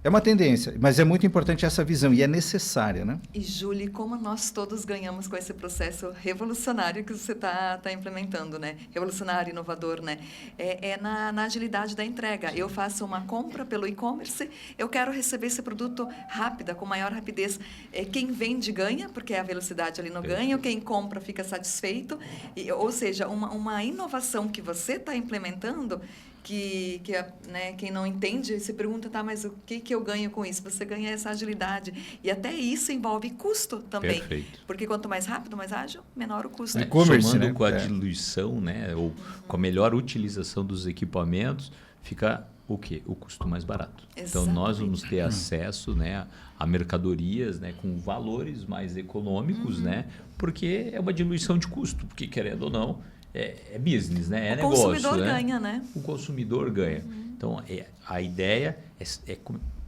É uma tendência, mas é muito importante essa visão e é necessária, né? E, Júlia, como nós todos ganhamos com esse processo revolucionário que você está implementando, né? Revolucionário, inovador, né? Na agilidade da entrega. Eu faço uma compra pelo e-commerce, eu quero receber esse produto rápida, com maior rapidez. Quem vende ganha, porque a velocidade ali no ganho, quem compra fica satisfeito. Ou seja, uma inovação que você está implementando né, quem não entende se pergunta, tá, mas o que eu ganho com isso? Você ganha essa agilidade. E até isso envolve custo também. Perfeito. Porque quanto mais rápido, mais ágil, menor o custo. Somando, né, com a diluição, né, ou com a melhor utilização dos equipamentos, fica o quê? O custo mais barato. Exatamente. Então, nós vamos ter acesso, né, a mercadorias, né, com valores mais econômicos, né, porque é uma diluição de custo, porque, querendo ou não, é business, né? É negócio. O consumidor ganha, né? O consumidor ganha. Então, a ideia é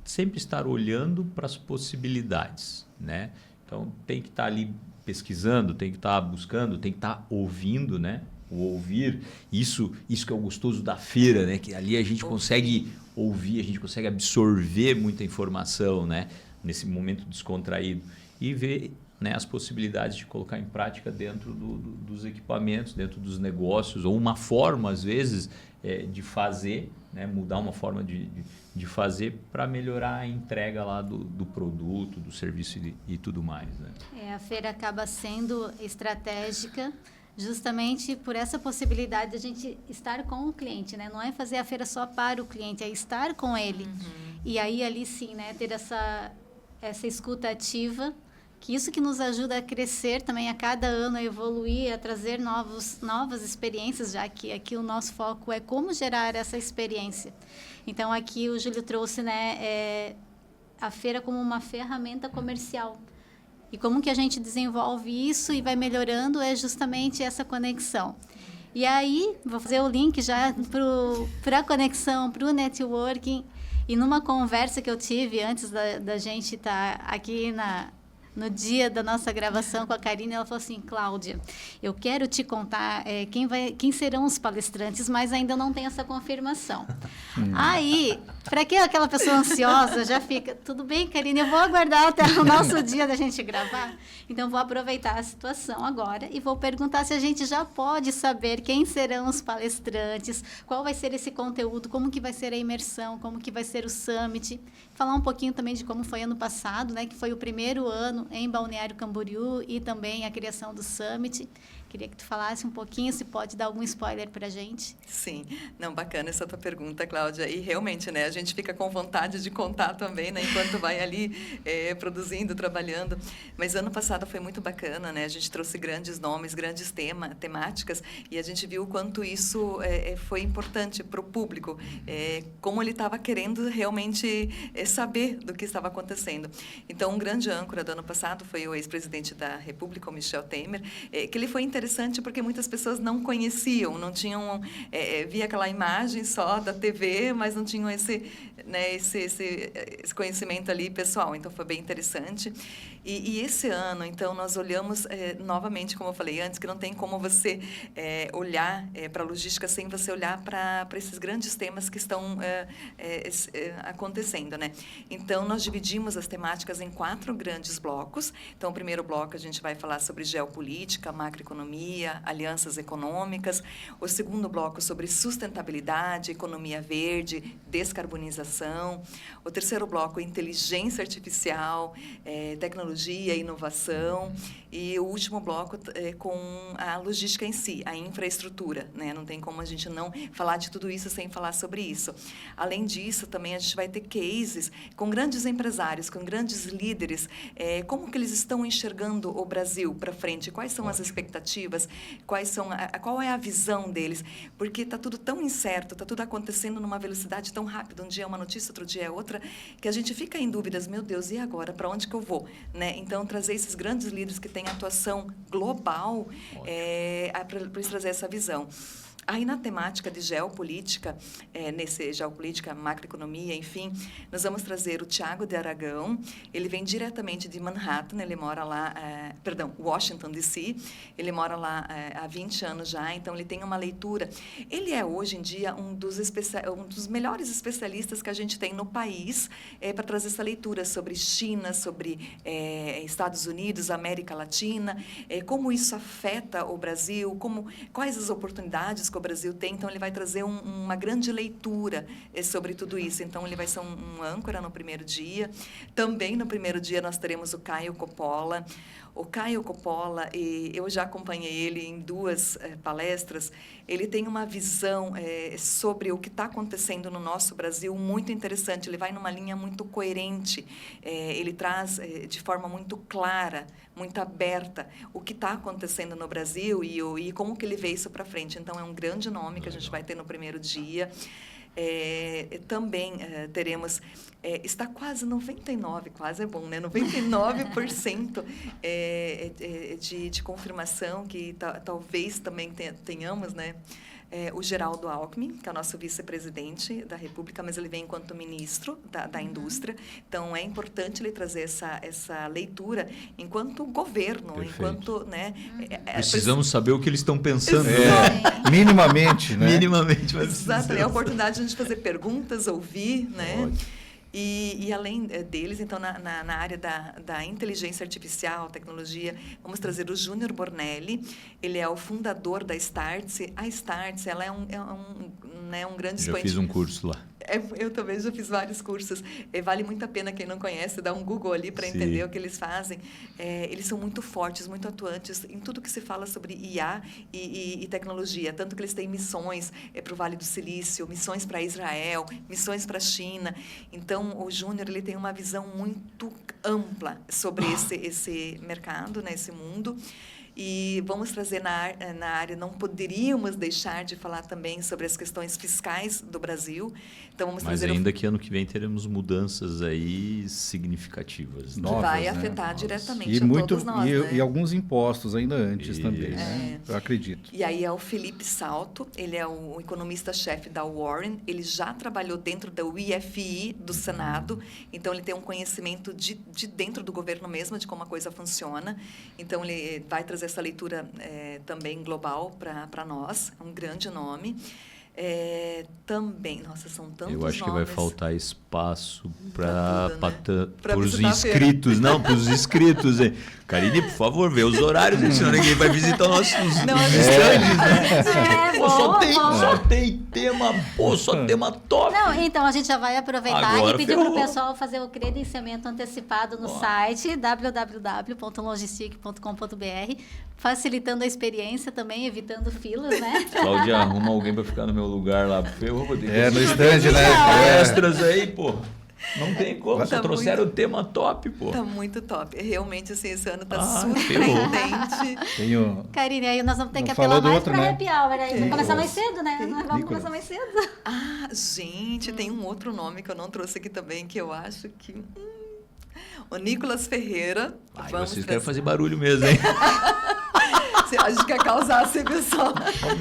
sempre estar olhando para as possibilidades, né? Então, tem que estar ali pesquisando, tem que estar buscando, tem que estar ouvindo, né? O ouvir, isso que é o gostoso da feira, né? Que ali a gente consegue ouvir, a gente consegue absorver muita informação, né? Nesse momento descontraído e ver, né, as possibilidades de colocar em prática dentro dos equipamentos, dentro dos negócios, ou uma forma, às vezes, de fazer, né, mudar uma forma de fazer para melhorar a entrega lá do produto, do serviço e tudo mais. Né? A feira acaba sendo estratégica justamente por essa possibilidade de a gente estar com o cliente, né? Não é fazer a feira só para o cliente, é estar com ele. E aí, ali sim, né, ter essa escuta ativa, que isso que nos ajuda a crescer também a cada ano, a evoluir, a trazer novas experiências, já que aqui o nosso foco é como gerar essa experiência. Então, aqui o Júlio trouxe, né, a feira como uma ferramenta comercial. E como que a gente desenvolve isso e vai melhorando é justamente essa conexão. E aí, vou fazer o link já para a conexão, para o networking. E numa conversa que eu tive antes da gente estar aqui no dia da nossa gravação com a Karine, ela falou assim: Cláudia, eu quero te contar quem serão os palestrantes, mas ainda não tem essa confirmação. Aí, para aquela pessoa ansiosa, já fica, tudo bem, Karine, eu vou aguardar até o nosso dia da gente gravar. Então, vou aproveitar a situação agora e vou perguntar se a gente já pode saber quem serão os palestrantes, qual vai ser esse conteúdo, como que vai ser a imersão, como que vai ser o Summit. Falar um pouquinho também de como foi ano passado, né, que foi o primeiro ano em Balneário Camboriú e também a criação do Summit. Queria que tu falasse um pouquinho, se pode dar algum spoiler para a gente. Sim, não, bacana essa tua pergunta, Cláudia. E realmente, né, a gente fica com vontade de contar também, né, enquanto vai ali produzindo, trabalhando. Mas ano passado foi muito bacana, né? A gente trouxe grandes nomes, grandes temáticas, e a gente viu o quanto isso foi importante para o público, como ele estava querendo realmente saber do que estava acontecendo. Então, um grande âncora do ano passado foi o ex-presidente da República, o Michel Temer, que ele foi interessante porque muitas pessoas não conheciam, não tinham, via aquela imagem só da TV, mas não tinham esse conhecimento ali pessoal. Então, foi bem interessante. E esse ano, então, nós olhamos novamente, como eu falei antes, que não tem como você olhar para a logística sem você olhar para esses grandes temas que estão acontecendo, né? Então, nós dividimos as temáticas em 4 grandes blocos. Então, o primeiro bloco a gente vai falar sobre geopolítica, macroeconomia, alianças econômicas. O segundo bloco sobre sustentabilidade, economia verde, descarbonização. O terceiro bloco, inteligência artificial, tecnologia, inovação. E o último bloco com a logística em si, a infraestrutura, né? Não tem como a gente não falar de tudo isso sem falar sobre isso. Além disso, também a gente vai ter cases com grandes empresários, com grandes líderes, como que eles estão enxergando o Brasil para frente, quais são as expectativas, qual é a visão deles, porque está tudo tão incerto, está tudo acontecendo numa velocidade tão rápida, um dia é uma notícia, outro dia é outra, que a gente fica em dúvidas, meu Deus, e agora, para onde que eu vou? Né? Então, trazer esses grandes líderes que têm atuação global para eles trazer essa visão. Aí, na temática de geopolítica, nesse geopolítica, macroeconomia, enfim, nós vamos trazer o Thiago de Aragão. Ele vem diretamente de Manhattan, ele mora lá, Washington, D.C., ele mora lá há 20 anos já, então ele tem uma leitura. Ele é, hoje em dia, um dos melhores especialistas que a gente tem no país para trazer essa leitura sobre China, sobre Estados Unidos, América Latina, como isso afeta o Brasil, quais as oportunidades que o Brasil tem. Então, ele vai trazer uma grande leitura sobre tudo isso. Então, ele vai ser um âncora no primeiro dia. Também, no primeiro dia, nós teremos o Caio Coppola. O Caio Coppola, eu já acompanhei ele em 2 palestras, ele tem uma visão sobre o que está acontecendo no nosso Brasil muito interessante. Ele vai numa linha muito coerente, ele traz de forma muito clara, muito aberta, o que está acontecendo no Brasil e como que ele vê isso para frente. Então, é um grande nome que a gente vai ter no primeiro dia. Também teremos, está quase 99%, quase é bom, né? 99% de confirmação, que talvez também tenhamos, né? O Geraldo Alckmin, que é o nosso vice-presidente da República, mas ele vem enquanto ministro da indústria. Então, é importante ele trazer essa leitura enquanto governo, Perfeito. Enquanto... Né, precisamos saber o que eles estão pensando. Minimamente, né? Minimamente. Exato, é a oportunidade de a gente fazer perguntas, ouvir, né? E além deles, então, na área da inteligência artificial, tecnologia, vamos trazer o Júnior Bornelli. Ele é o fundador da Startse. A Startse, ela é um grande expoente. Já fiz um curso lá. Eu também já fiz vários cursos. Vale muito a pena quem não conhece dar um Google ali para entender o que eles fazem. Eles são muito fortes, muito atuantes em tudo que se fala sobre IA e tecnologia. Tanto que eles têm missões para o Vale do Silício, missões para Israel, missões para a China. Então, o Júnior ele tem uma visão muito ampla sobre esse mercado, né, esse mundo. E vamos trazer na área, não poderíamos deixar de falar também sobre as questões fiscais do Brasil. Então, vamos Mas trazer ainda que ano que vem teremos mudanças aí significativas. que Novas, vai né? afetar diretamente E, a muito, todos nós. e, Né? e alguns impostos ainda antes também, Isso. né? Eu acredito. E aí é o Felipe Salto, ele é o economista-chefe da Warren, ele já trabalhou dentro da UIFI do Senado, então ele tem um conhecimento de dentro do governo mesmo, de como a coisa funciona. Então ele vai trazer essa leitura também global para nós, é um grande nome. Também, nossa, são tantos nomes. Eu acho que vai faltar espaço Pra tudo, né? Pra os visitar a feira. inscritos. Não, para os inscritos. Hein? Karine, por favor, vê os horários, né? Senão ninguém vai visitar nossos stands, né? Pô, só tem tema, só tema top. Não, então a gente já vai aproveitar Agora e pedir para o ferrou. pessoal fazer o credenciamento antecipado no site www.logistic.com.br, facilitando a experiência também, evitando filas, né? Cláudia, arruma alguém para ficar no meu lugar lá. Eu vou ter que No stand, né? palestras aí, pô. Não tem como, só Tá trouxeram o tema top, pô. Tá muito top. Realmente, assim, esse ano tá ferrou. surpreendente. Tenho... Karine, aí nós vamos ter que Não falou apelar do mais outro, para né? happy hour. Aí vamos começar mais Nicolas. cedo, né? Nós vamos Nicolas. começar mais cedo. Gente, tem um outro nome que eu não trouxe aqui também, que eu acho que... o Nicolas Ferreira. Ai, Vamos vocês trazer- querem fazer barulho mesmo, hein? A gente quer causar essa pessoa.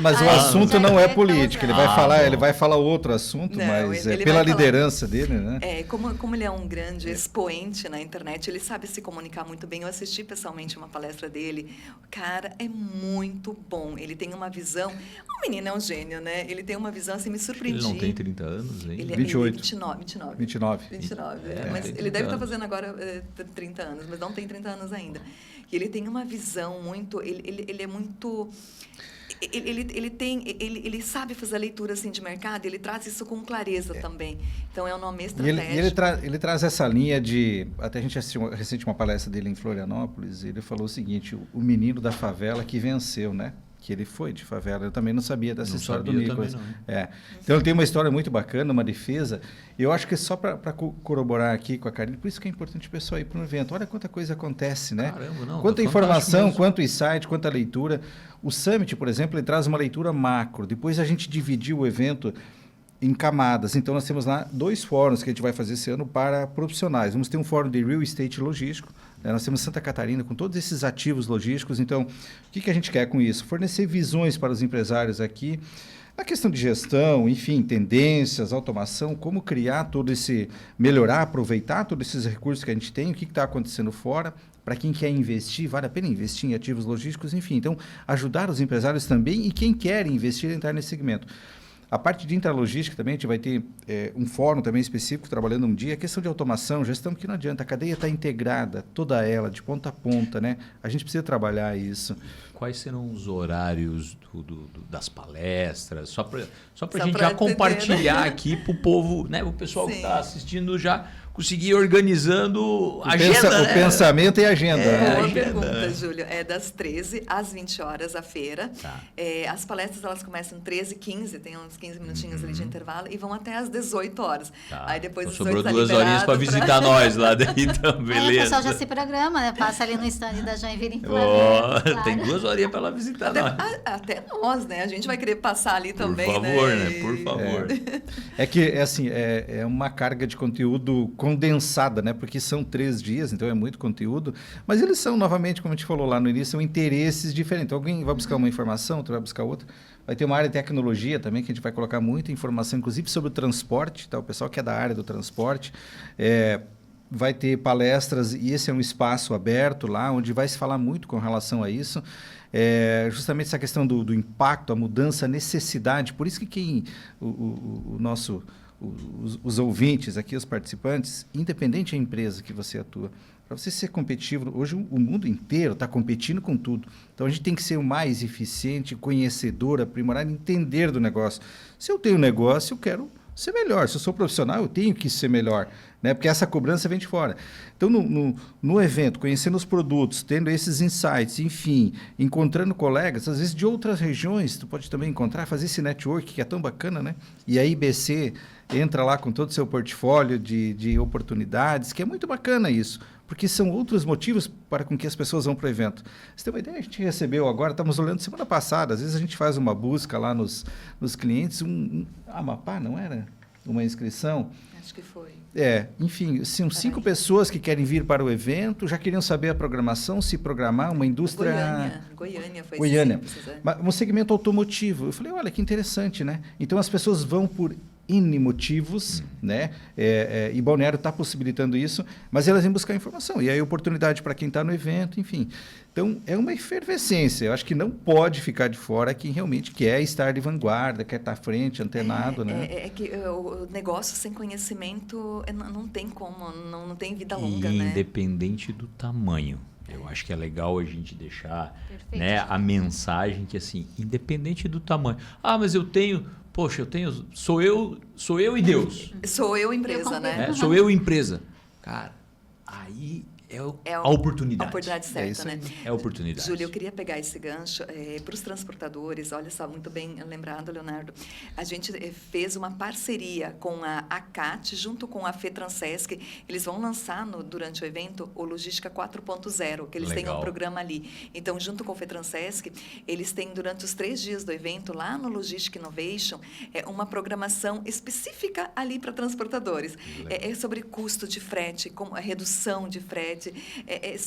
Mas o Ai, assunto já não é vai política. Ele vai causar. falar, Bom. ele vai falar outro assunto, Não, mas ele pela vai falar. liderança dele, né? Como ele é um grande expoente na internet, ele sabe se comunicar muito bem. Eu assisti pessoalmente uma palestra dele. O cara é muito bom. Ele tem uma visão... O menino é um gênio, né? Ele tem uma visão, assim, me surpreendi. Ele não tem 30 anos, hein? Ele é 28. 29. 29. 29. É, Mas tem ele 30 deve estar anos. fazendo agora 30 anos, mas não tem 30 anos ainda. E ele tem uma visão muito... Ele é muito... Ele sabe fazer a leitura assim, de mercado, ele traz isso com clareza também. Então, é um nome E estratégico. ele traz essa linha de... Até a gente assistiu recente uma palestra dele em Florianópolis, e ele falou o seguinte, o menino da favela que venceu, né? Que ele foi de favela. Eu também não sabia dessa Não história do sabia Nicolas. também, Então, ele tem uma história muito bacana, uma defesa. Eu acho que só para corroborar aqui com a Karine, por isso que é importante o pessoal ir para um evento. Olha quanta coisa acontece, né? Caramba, não, Quanta tá informação, fantástico mesmo. quanto insight, quanta leitura. O Summit, por exemplo, ele traz uma leitura macro. Depois a gente dividiu o evento em camadas. Então, nós temos lá 2 fóruns que a gente vai fazer esse ano para profissionais. Vamos ter um fórum de real estate logístico. Nós temos Santa Catarina com todos esses ativos logísticos. Então, o que a gente quer com isso? Fornecer visões para os empresários aqui, a questão de gestão, enfim, tendências, automação, como criar todo esse, melhorar, aproveitar todos esses recursos que a gente tem, o que está acontecendo fora, para quem quer investir, vale a pena investir em ativos logísticos, enfim. Então, ajudar os empresários também e quem quer investir, entrar nesse segmento. A parte de intralogística também, a gente vai ter um fórum também específico, trabalhando um dia. A questão de automação, gestão, que não adianta. A cadeia está integrada, toda ela, de ponta a ponta, né? A gente precisa trabalhar isso. Quais serão os horários das palestras? Só para a Só gente pra já entender, compartilhar né? aqui para o povo, né? O pessoal que Sim. está assistindo já conseguir ir organizando a O agenda, né? pensamento e a agenda. né? Boa agenda. pergunta, Júlio. É das 13 às 20 horas a feira. Tá. As palestras elas começam 13h15, tem uns 15 minutinhos ali de intervalo, e vão até às 18 horas. Tá. Aí depois Então das 18 sobrou tá 2 horinhas para liberado visitar nós lá daí, então, Aí o beleza. pessoal já se programa, né? Passa ali no stand da Joinville em Ó, Florianópolis. tem 2 horinhas para ela visitar nós. Até nós, né? A gente vai querer passar ali Por também, favor, né? né? Por favor. É que, é uma carga de conteúdo condensada, né? Porque são 3 dias, então é muito conteúdo. Mas eles são, novamente, como a gente falou lá no início, são interesses diferentes. Então, alguém vai buscar uma informação, outro vai buscar outra. Vai ter uma área de tecnologia também, que a gente vai colocar muita informação, inclusive sobre o transporte, tá? O pessoal que é da área do transporte. Vai ter palestras, e esse é um espaço aberto lá, onde vai se falar muito com relação a isso. Justamente essa questão do impacto, a mudança, a necessidade. Por isso que os ouvintes aqui, os participantes, independente da empresa que você atua, para você ser competitivo, hoje o mundo inteiro está competindo com tudo. Então, a gente tem que ser o mais eficiente, conhecedor, aprimorado, entender do negócio. Se eu tenho um negócio, eu quero ser melhor. Se eu sou profissional, eu tenho que ser melhor, né? Porque essa cobrança vem de fora. Então, no evento, conhecendo os produtos, tendo esses insights, enfim, encontrando colegas, às vezes de outras regiões, tu pode também encontrar, fazer esse network que é tão bacana, né? E a IBC entra lá com todo o seu portfólio de oportunidades, que é muito bacana isso, porque são outros motivos para com que as pessoas vão para o evento. Você tem uma ideia? A gente recebeu agora, estamos olhando semana passada, às vezes a gente faz uma busca lá nos clientes, Amapá, não era? Uma inscrição. Acho que foi. Enfim, são 5 pessoas que querem vir para o evento, já queriam saber a programação, se programar, uma indústria... Goiânia foi Goiânia. simples, Um segmento automotivo. Eu falei, olha, que interessante, né? Então, as pessoas vão por N motivos, né? E Balneário está possibilitando isso, mas elas vêm buscar informação. E aí, oportunidade para quem está no evento, enfim. Então, é uma efervescência. Eu acho que não pode ficar de fora quem realmente quer estar de vanguarda, quer estar à frente, antenado, né? É que o negócio sem conhecimento não tem como, não tem vida longa, e né? Independente do tamanho. Eu acho que é legal a gente deixar, né, a mensagem que, assim, independente do tamanho. Mas eu tenho... Poxa, sou eu e Deus. Sou eu empresa, né? Sou eu empresa. Cara, aí é a oportunidade. A oportunidade certa, né? É a oportunidade. Júlia, eu queria pegar esse gancho para os transportadores. Olha só, muito bem lembrado, Leonardo. A gente fez uma parceria com a ACAT, junto com a FETransesc. Eles vão lançar durante o evento o Logística 4.0, que eles têm um programa ali. Então, junto com a FETransesc, eles têm, durante os 3 dias do evento, lá no Logistic Innovation, uma programação específica ali para transportadores. É sobre custo de frete, a redução de frete.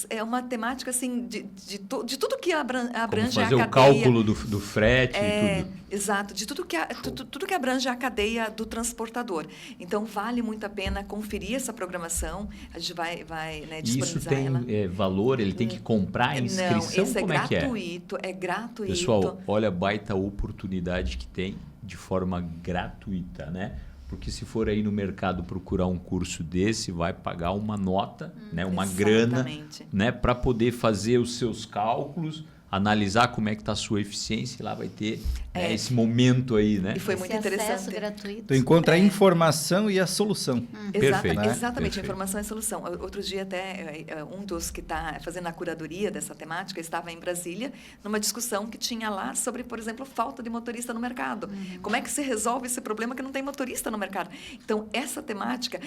É uma temática assim de tudo que abrange a cadeia. Fazer o cálculo do frete e tudo. Exato, de tudo que abrange a cadeia do transportador. Então, vale muito a pena conferir essa programação. A gente vai né, disponibilizar ela. Isso tem valor? Ele tem que comprar a inscrição? Não, esse Como gratuito, é gratuito. Pessoal, olha a baita oportunidade que tem de forma gratuita, né? Porque se for aí no mercado procurar um curso desse, vai pagar uma nota, né, uma grana, né, para poder fazer os seus cálculos, analisar como é que está a sua eficiência, e lá vai ter esse momento aí, né? E foi muito interessante. Acesso gratuito. Então, encontra a informação e a solução. Perfeito. Exatamente, a informação e a solução. Outro dia, até, um dos que está fazendo a curadoria dessa temática estava em Brasília, numa discussão que tinha lá sobre, por exemplo, falta de motorista no mercado. Como é que se resolve esse problema que não tem motorista no mercado? Então, essa temática,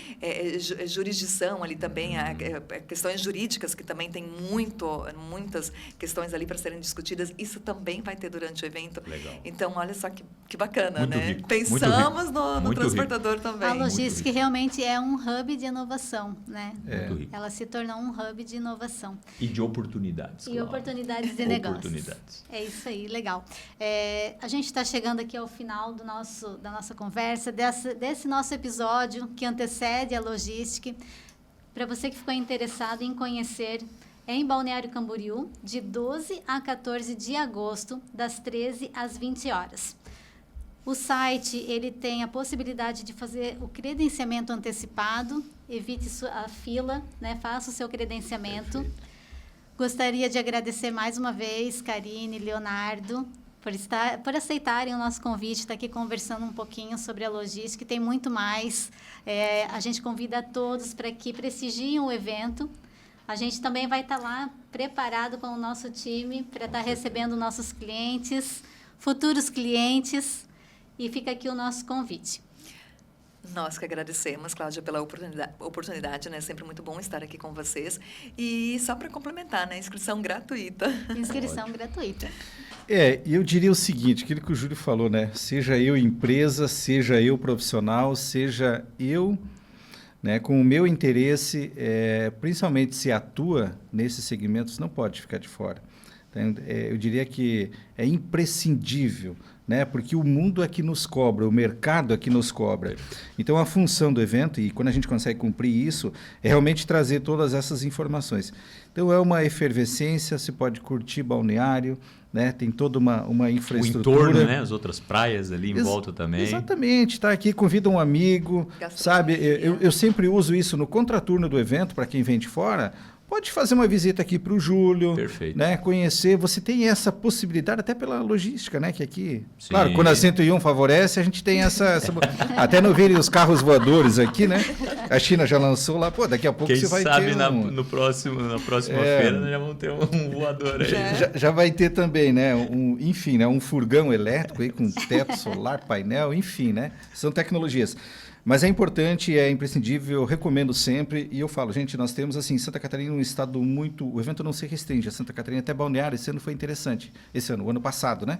jurisdição ali também, questões jurídicas, que também tem muitas questões ali para serem discutidas, isso também vai ter durante o evento. Legal. Então, olha só que bacana, muito né? Rico, Pensamos muito no transportador rico. também. A logística realmente é um hub de inovação, né? Muito rico. Ela se tornou um hub de inovação. E de oportunidades. E oportunidades de negócios. É isso aí, legal. A gente está chegando aqui ao final da nossa conversa, desse nosso episódio que antecede a logística. Para você que ficou interessado em conhecer, em Balneário Camboriú, de 12 a 14 de agosto, das 13 às 20 horas. O site ele tem a possibilidade de fazer o credenciamento antecipado, evite a fila, né? Faça o seu credenciamento. Perfeito. Gostaria de agradecer mais uma vez, Karine, Leonardo, por aceitarem o nosso convite, estar aqui conversando um pouquinho sobre a logística, e tem muito mais. A gente convida a todos para que prestigiem o evento. A gente também vai estar lá preparado com o nosso time para estar recebendo nossos clientes, futuros clientes, e fica aqui o nosso convite. Nós que agradecemos, Cláudia, pela oportunidade, né? Sempre muito bom estar aqui com vocês. E só para complementar, né? Inscrição gratuita. Inscrição gratuita. E eu diria o seguinte, aquilo que o Júlio falou, né? Seja eu empresa, seja eu profissional, seja eu... né, com o meu interesse, principalmente se atua nesses segmentos, não pode ficar de fora. Então, eu diria que é imprescindível, né, porque o mundo é que nos cobra, o mercado é que nos cobra. Então, a função do evento, e quando a gente consegue cumprir isso, é realmente trazer todas essas informações. Então, é uma efervescência, se pode curtir Balneário, né? Tem toda uma infraestrutura. O entorno, né? As outras praias ali em volta também. Exatamente, está aqui, convida um amigo, sabe? Eu sempre uso isso no contraturno do evento, para quem vem de fora. pode fazer uma visita aqui para o Júlio, Perfeito. né? Conhecer. Você tem essa possibilidade até pela logística, né? Que aqui, Sim. claro, quando a 101 favorece, a gente tem até não virem os carros voadores aqui, né? A China já lançou lá, pô, daqui a pouco Quem você vai sabe ter na próxima feira nós já vamos ter um voador aí. Já vai ter também, né? Enfim, né? Um furgão elétrico aí com teto solar, painel, enfim, né? São tecnologias. Mas é importante, é imprescindível, eu recomendo sempre. E eu falo, gente, nós temos, assim, Santa Catarina um estado muito... O evento não se restringe a Santa Catarina, até Balneário. Esse ano foi interessante. O ano passado, né?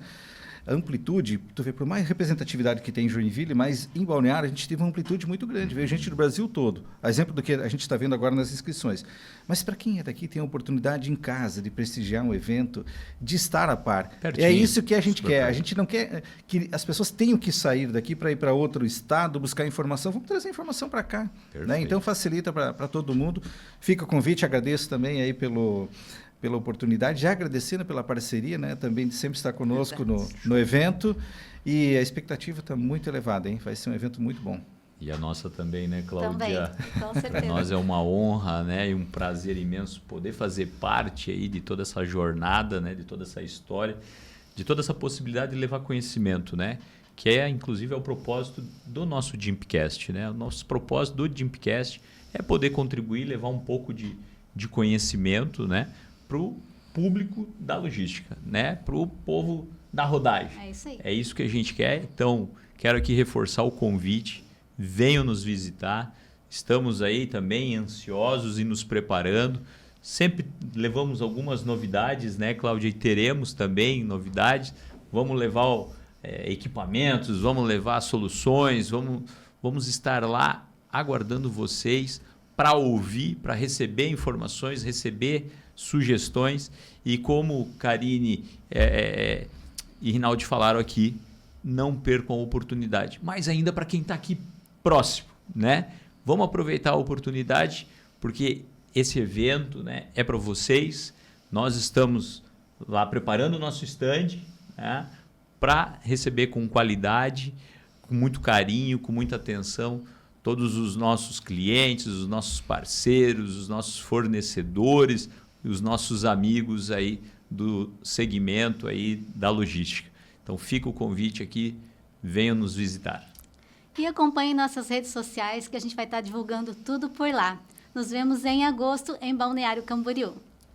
A amplitude, tu vê, por mais representatividade que tem em Joinville, mas em Balneário a gente teve uma amplitude muito grande. Veio gente do Brasil todo. A exemplo do que a gente está vendo agora nas inscrições. Mas para quem é daqui, tem a oportunidade em casa de prestigiar um evento, de estar a par. Pertinho, É isso que a gente super quer. perto. A gente não quer que as pessoas tenham que sair daqui para ir para outro estado, buscar informação. Vamos trazer informação para cá. Né? Então facilita para todo mundo. Fica o convite, agradeço também aí pela oportunidade, já agradecendo pela parceria, né? Também de sempre estar conosco no evento. E a expectativa está muito elevada, hein? Vai ser um evento muito bom. E a nossa também, né, Cláudia? Também, com certeza. Para nós é uma honra, né, e um prazer imenso poder fazer parte aí de toda essa jornada, né, de toda essa história, de toda essa possibilidade de levar conhecimento, né? Que é, inclusive, é o propósito do nosso Gimpcast, né? O nosso propósito do Gimpcast é poder contribuir, levar um pouco de conhecimento, né, para o público da logística, né? Para o povo da rodagem. É isso aí. É isso que a gente quer. Então, quero aqui reforçar o convite. Venham nos visitar. Estamos aí também ansiosos e nos preparando. Sempre levamos algumas novidades, né, Cláudia? E teremos também novidades. Vamos levar equipamentos, vamos levar soluções, vamos estar lá aguardando vocês para ouvir, para receber informações, receber sugestões. E como Karine e Rinaldi falaram aqui, não percam a oportunidade. Mas ainda para quem está aqui próximo, né? Vamos aproveitar a oportunidade, porque esse evento, né, é para vocês. Nós estamos lá preparando o nosso stand, né, para receber com qualidade, com muito carinho, com muita atenção, todos os nossos clientes, os nossos parceiros, os nossos fornecedores, e os nossos amigos aí do segmento aí da logística. Então fica o convite aqui, venham nos visitar. E acompanhe nossas redes sociais que a gente vai estar divulgando tudo por lá. Nos vemos em agosto em Balneário Camboriú.